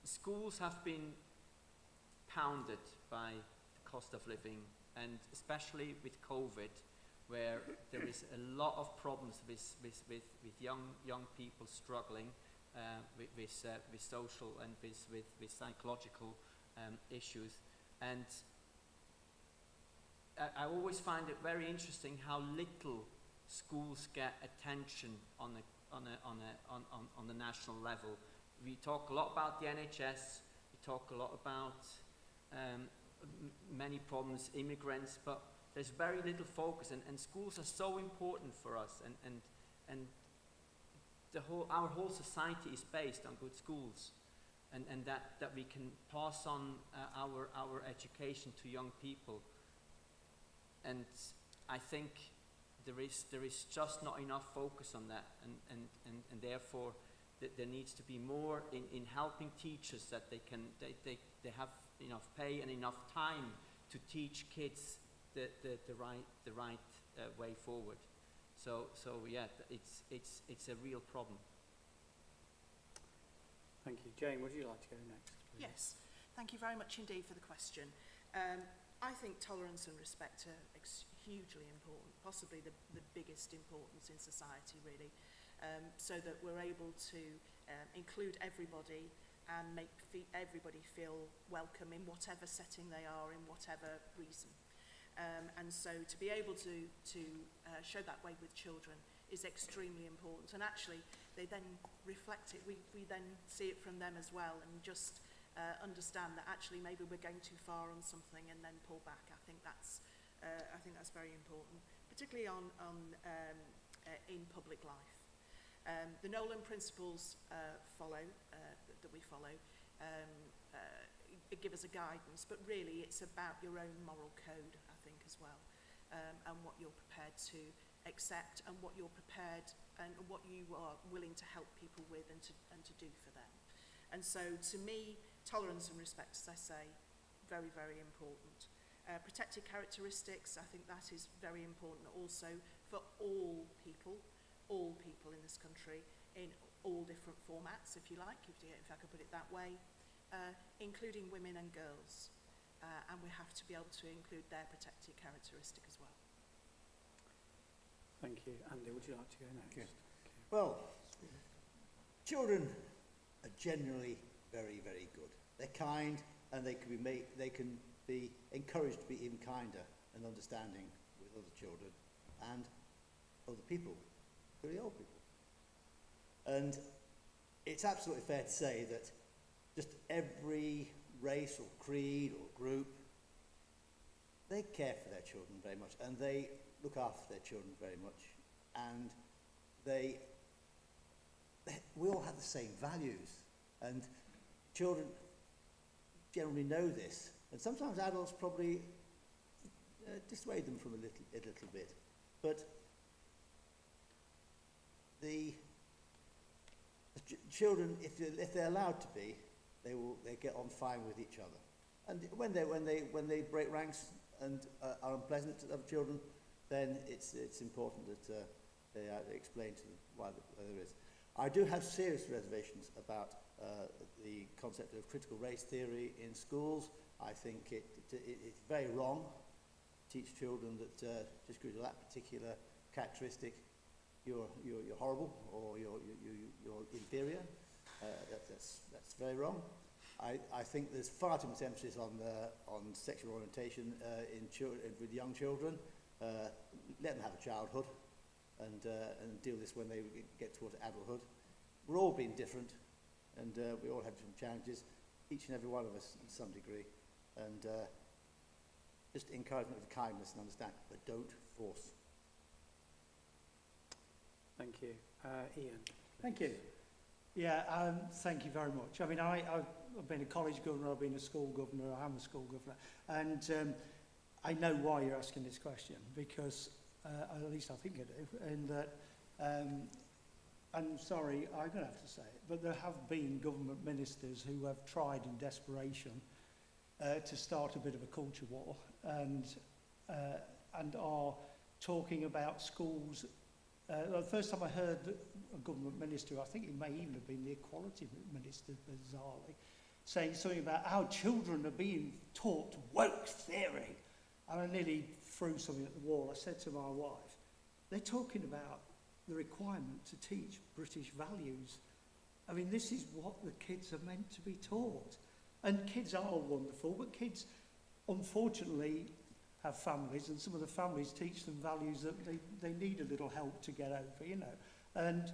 schools have been pounded by the cost of living, and especially with COVID, where there is a lot of problems with young people struggling with social and with psychological issues. And I always find it very interesting how little schools get attention on the national level. We talk a lot about the NHS. We talk a lot about many problems, immigrants, but there's very little focus, and schools are so important for us, and our whole society is based on good schools, and that we can pass on our education to young people. And I think there is just not enough focus on that, and therefore there needs to be more in helping teachers, that they have enough pay and enough time to teach kids the right way forward. So yeah, it's a real problem. Thank you. Jane, would you like to go next, please? Yes, thank you very much indeed for the question. I think tolerance and respect are hugely important, possibly the biggest importance in society, really, so that we're able to include everybody and make everybody feel welcome in whatever setting they are, in whatever reason. And so to be able to show that way with children is extremely important. And actually, they then reflect it. We then see it from them as well, and just understand that actually maybe we're going too far on something and then pull back. I think that's very important, particularly in public life. The Nolan principles that we follow give us a guidance, but really it's about your own moral code, I think, as well, and what you're prepared to accept, and what you're prepared and what you are willing to help people with and to do for them. And so to me, tolerance and respect, as I say, very, very important. Protected characteristics, I think that is very important also for all people in this country, in all different formats, if you like, if I could put it that way, including women and girls. And we have to be able to include their protected characteristic as well. Thank you. Andy, would you like to go next? Yes. Okay. Well, children are generally very, very good. They're kind, and they can be encouraged to be even kinder and understanding with other children and other people, really old people. And it's absolutely fair to say that just every race or creed or group, they care for their children very much, and they look after their children very much, and we all have the same values, and children generally know this, and sometimes adults probably dissuade them from a little bit, but the children, if they're allowed to be, they get on fine with each other, and when they break ranks and are unpleasant to other children, then it's important that they explain to them why there is. I do have serious reservations about the concept of critical race theory in schools. I think it's very wrong to teach children that just because of that particular characteristic, you're horrible or you're inferior. That's very wrong. I think there's far too much emphasis on sexual orientation with young children. Let them have a childhood and deal this when they get towards adulthood. We're all being different, and we all have different challenges, each and every one of us in some degree, and just encouragement with kindness and understanding, but don't force. Thank you. Ian. Thank you. Yeah, thank you very much. I mean, I've been a college governor, I've been a school governor, I am a school governor, and I know why you're asking this question, because, at least I think I do, and that, I'm sorry, I'm going to have to say it, but there have been government ministers who have tried in desperation to start a bit of a culture war, and are talking about schools. The first time I heard a government minister, I think it may even have been the equality minister, bizarrely, saying something about how children are being taught woke theory. And I nearly threw something at the wall. I said to my wife, they're talking about the requirement to teach British values. I mean, this is what the kids are meant to be taught. And kids are wonderful, but kids, unfortunately, have families, and some of the families teach them values that they need a little help to get over, you know. And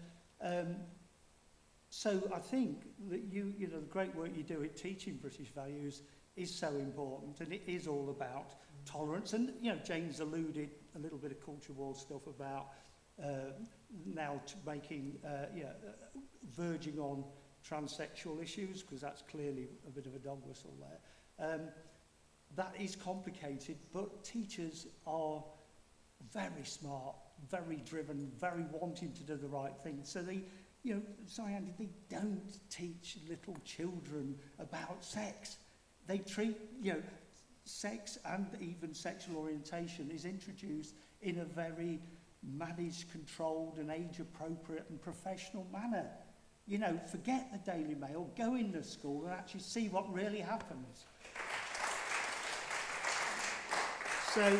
so I think that you know, the great work you do in teaching British values is so important, and it is all about tolerance. And, you know, Jane's alluded a little bit of culture war stuff about now making, verging on transsexual issues, because that's clearly a bit of a dog whistle there. That is complicated, but teachers are very smart, very driven, very wanting to do the right thing. So they, you know, sorry Andy, they don't teach little children about sex. They treat, you know, sex and even sexual orientation is introduced in a very managed, controlled and age-appropriate and professional manner. You know, forget the Daily Mail, go in the school and actually see what really happens. So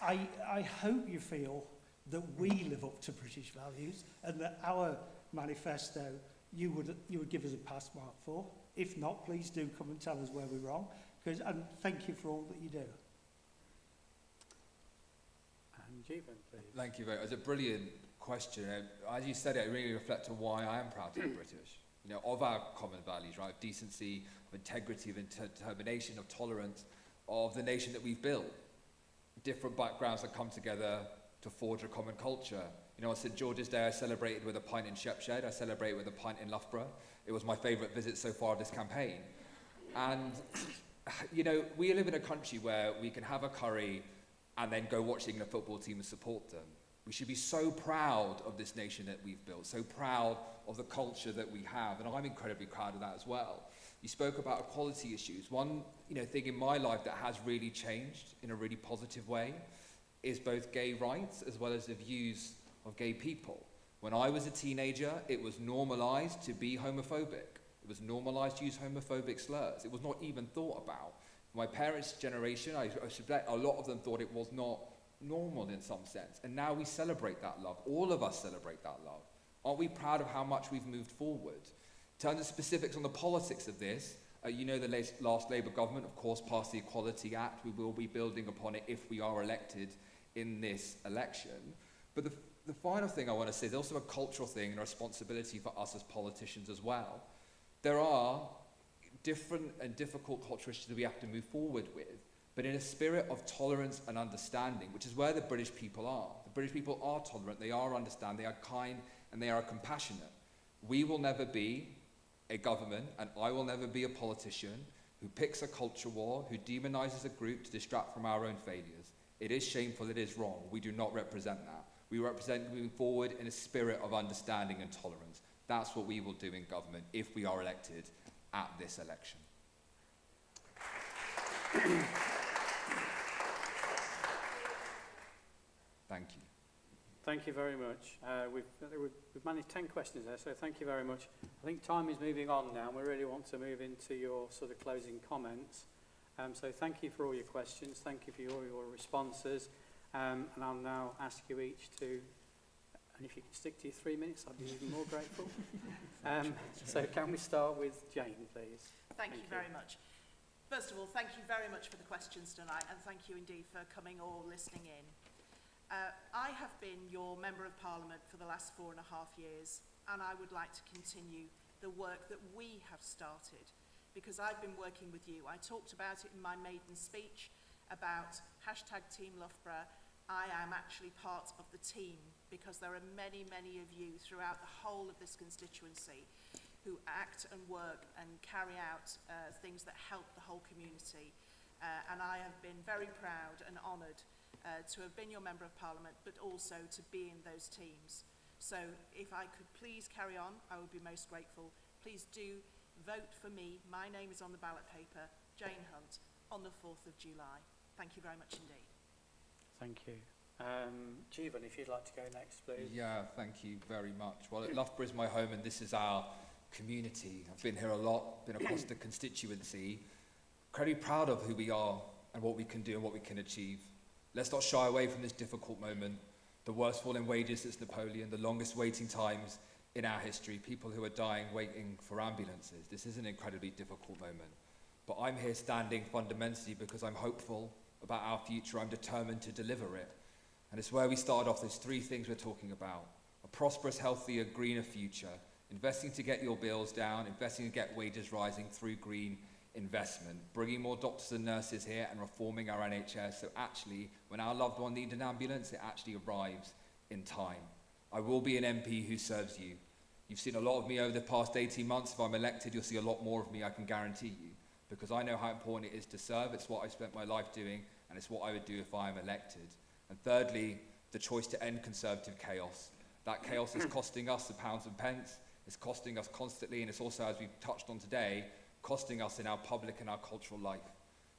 I hope you feel that we live up to British values and that our manifesto you would give us a pass mark for. If not, please do come and tell us where we're wrong. And thank you for all that you do. Jeevan, please. Thank you very much. It's a brilliant question. As you said, it really reflects on why I am proud to be British. You know, of our common values, right? Of decency, of integrity, of determination, of tolerance, of the nation that we've built. Different backgrounds that come together to forge a common culture. You know, on St George's Day, I celebrated with a pint in Shepshed. I celebrated with a pint in Loughborough. It was my favourite visit so far of this campaign. And, you know, we live in a country where we can have a curry and then go watch the England football team and support them. We should be so proud of this nation that we've built, so proud of the culture that we have, and I'm incredibly proud of that as well. You spoke about equality issues. One, you know, thing in my life that has really changed in a really positive way is both gay rights as well as the views of gay people. When I was a teenager, it was normalized to be homophobic. It was normalized to use homophobic slurs. It was not even thought about. My parents' generation, I suspect a lot of them thought it was not normal in some sense. And now we celebrate that love. All of us celebrate that love. Aren't we proud of how much we've moved forward? In terms of specifics on the politics of this, you know the last Labour government, of course, passed the Equality Act. We will be building upon it if we are elected in this election. But the final thing I want to say is also a cultural thing and a responsibility for us as politicians as well. There are different and difficult cultural issues that we have to move forward with, but in a spirit of tolerance and understanding, which is where the British people are. The British people are tolerant, they are understanding, they are kind, and they are compassionate. We will never be a government, and I will never be a politician who picks a culture war, who demonizes a group to distract from our own failures. It is shameful, it is wrong. We do not represent that. We represent moving forward in a spirit of understanding and tolerance. That's what we will do in government if we are elected at this election. Thank you. Thank you very much. We've managed 10 questions there, so thank you very much. I think time is moving on now, and we really want to move into your sort of closing comments. So thank you for all your questions. Thank you for all your responses. And I'll now ask you each to, and if you can stick to your 3 minutes, I'd be even more grateful. So can we start with Jane, please? Thank you very much. First of all, thank you very much for the questions tonight, and thank you indeed for coming or listening in. I have been your Member of Parliament for the last 4.5 years, and I would like to continue the work that we have started, because I've been working with you. I talked about it in my maiden speech about #Team Loughborough. I am actually part of the team, because there are many, many of you throughout the whole of this constituency who act and work and carry out things that help the whole community. And I have been very proud and honoured to have been your Member of Parliament, but also to be in those teams. So if I could please carry on, I would be most grateful. Please do vote for me. My name is on the ballot paper, Jane Hunt, on the 4th of July. Thank you very much indeed. Thank you. Jeevan, if you'd like to go next, please. Yeah, thank you very much. Well, Loughborough is my home, and this is our community. I've been here a lot, been across the constituency. Incredibly proud of who we are and what we can do and what we can achieve. Let's not shy away from this difficult moment. The worst fall in wages since Napoleon, the longest waiting times in our history, people who are dying waiting for ambulances. This is an incredibly difficult moment. But I'm here standing fundamentally because I'm hopeful about our future. I'm determined to deliver it. And it's where we started off. There's 3 things we're talking about: a prosperous, healthier, greener future, investing to get your bills down, investing to get wages rising through green investment, bringing more doctors and nurses here, and reforming our NHS so actually when our loved one needs an ambulance, it actually arrives in time. I will be an MP who serves you. You've seen a lot of me over the past 18 months. If I'm elected, you'll see a lot more of me, I can guarantee you, because I know how important it is to serve. It's what I've spent my life doing, and it's what I would do if I am elected. And thirdly, the choice to end Conservative chaos. That chaos is costing us the pounds and pence, it's costing us constantly, and it's also, as we've touched on today, costing us in our public and our cultural life.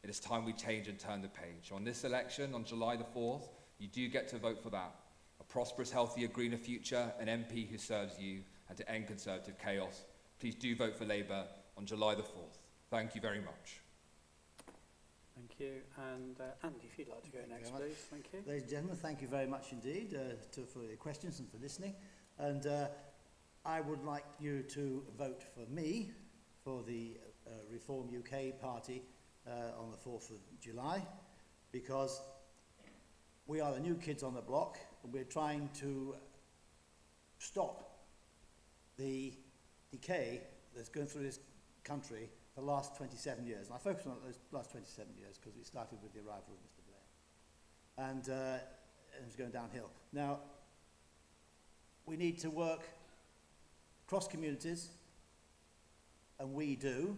It is time we change and turn the page. On this election, on July the 4th, you do get to vote for that. A prosperous, healthier, greener future, an MP who serves you, and to end Conservative chaos. Please do vote for Labour on July the 4th. Thank you very much. Thank you. And Andy, if you'd like to go next, please. Thank you. Ladies and gentlemen, thank you very much indeed for your questions and for listening. And I would like you to vote for me for the Reform UK Party on the 4th of July, because we are the new kids on the block, and we're trying to stop the decay that's going through this country for the last 27 years. And I focus on those last 27 years because it started with the arrival of Mr. Blair. And it's going downhill. Now, we need to work across communities, and we do.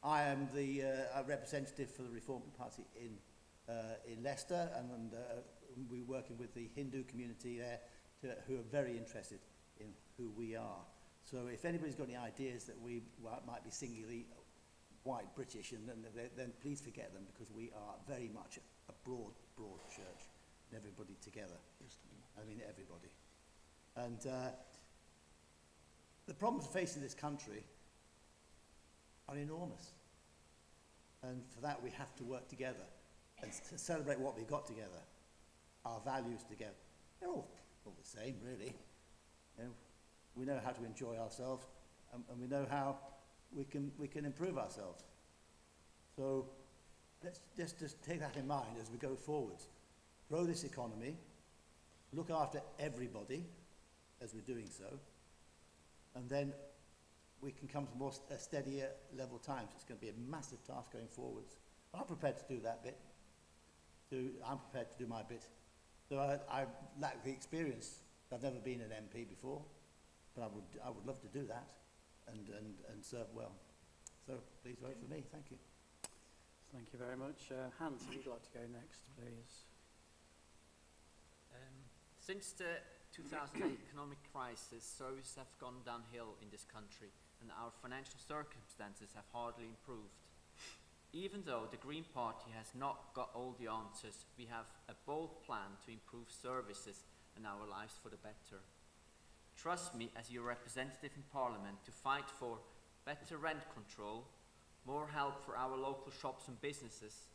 I am the representative for the Reform Party in Leicester, and we're working with the Hindu community there who are very interested in who we are. So if anybody's got any ideas that we might be singularly white British, then please forget them, because we are very much a broad church, and everybody together. I mean everybody. And the problems facing this country are enormous. And for that we have to work together and to celebrate what we've got together. our values together. They're all the same, really. You know, we know how to enjoy ourselves, and we know how we can improve ourselves. So let's just take that in mind as we go forwards. Grow this economy, look after everybody as we're doing so, and then we can come to more steadier level times. It's going to be a massive task going forwards. I'm prepared to do that bit. I'm prepared to do my bit. So I lack the experience. I've never been an MP before, but I would love to do that and serve well. So please vote for me. Thank you. Thank you very much. Hans, if you'd like to go next, please. Since the 2008 economic crisis, services have gone downhill in this country and our financial circumstances have hardly improved. Even though the Green Party has not got all the answers, we have a bold plan to improve services and our lives for the better. Trust me as your representative in Parliament to fight for better rent control, more help for our local shops and businesses,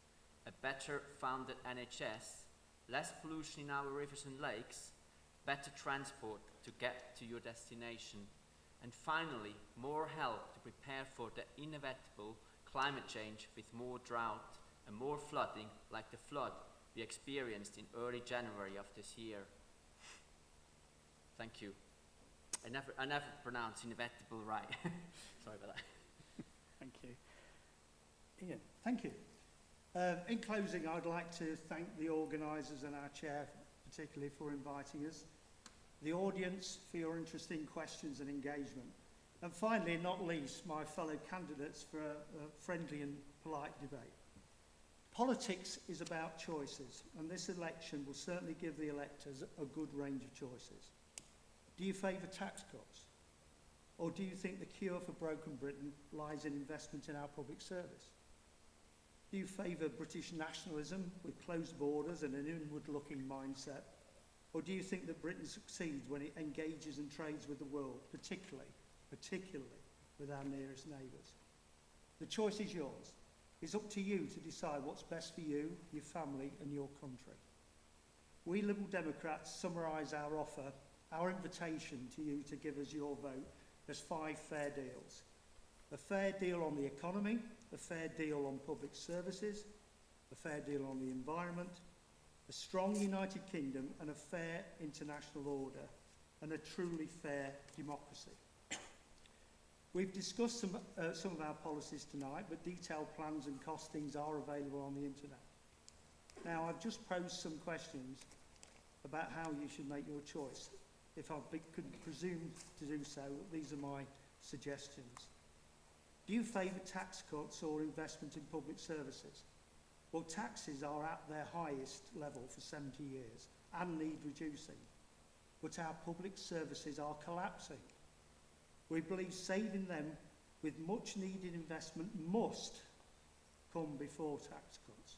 a better funded NHS, less pollution in our rivers and lakes, better transport to get to your destination, and finally, more help to prepare for the inevitable climate change with more drought and more flooding like the flood we experienced in early January of this year. Thank you. I never pronounce inevitable right. Sorry about that. Thank you. Ian. Thank you. In closing, I'd like to thank the organisers and our chair particularly for inviting us, the audience for your interesting questions and engagement, and finally, not least, my fellow candidates for a friendly and polite debate. Politics is about choices, and this election will certainly give the electors a good range of choices. Do you favour tax cuts? Or do you think the cure for broken Britain lies in investment in our public service? Do you favour British nationalism with closed borders and an inward-looking mindset? Or do you think that Britain succeeds when it engages and trades with the world, particularly with our nearest neighbours? The choice is yours. It's up to you to decide what's best for you, your family and your country. We Liberal Democrats summarise our offer, our invitation to you to give us your vote as 5 fair deals. A fair deal on the economy, a fair deal on public services, a fair deal on the environment, a strong United Kingdom and a fair international order, and a truly fair democracy. We've discussed some of our policies tonight, but detailed plans and costings are available on the internet. Now, I've just posed some questions about how you should make your choice. If I could presume to do so, these are my suggestions. Do you favour tax cuts or investment in public services? Well, taxes are at their highest level for 70 years and need reducing, but our public services are collapsing. We believe saving them with much needed investment must come before tax cuts.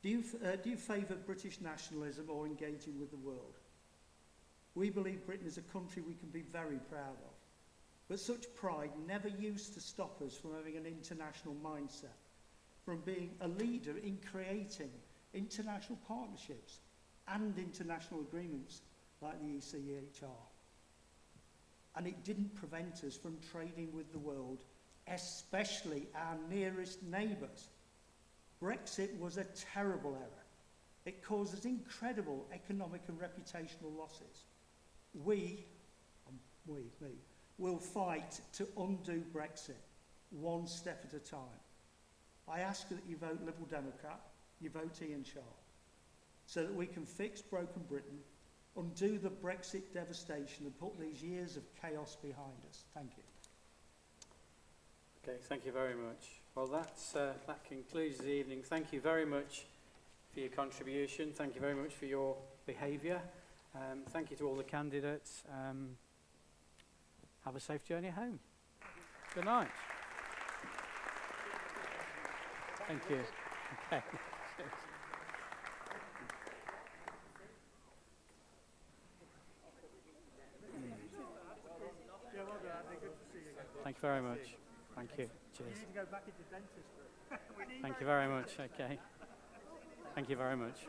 Do you favour British nationalism or engaging with the world? We believe Britain is a country we can be very proud of, but such pride never used to stop us from having an international mindset, from being a leader in creating international partnerships and international agreements like the ECHR. And it didn't prevent us from trading with the world, especially our nearest neighbours. Brexit was a terrible error. It caused us incredible economic and reputational losses. We will fight to undo Brexit, one step at a time. I ask that you vote Liberal Democrat, you vote Ian Sharp, so that we can fix broken Britain, undo the Brexit devastation and put these years of chaos behind us. Thank you. Okay, thank you very much. Well, that concludes the evening. Thank you very much for your contribution. Thank you very much for your behaviour. Thank you to all the candidates. Have a safe journey home. Good night. Thank you. Okay. Thank you very much. Thank you. Cheers. You need to go back into dentistry. Thank you very much. Okay. Thank you very much.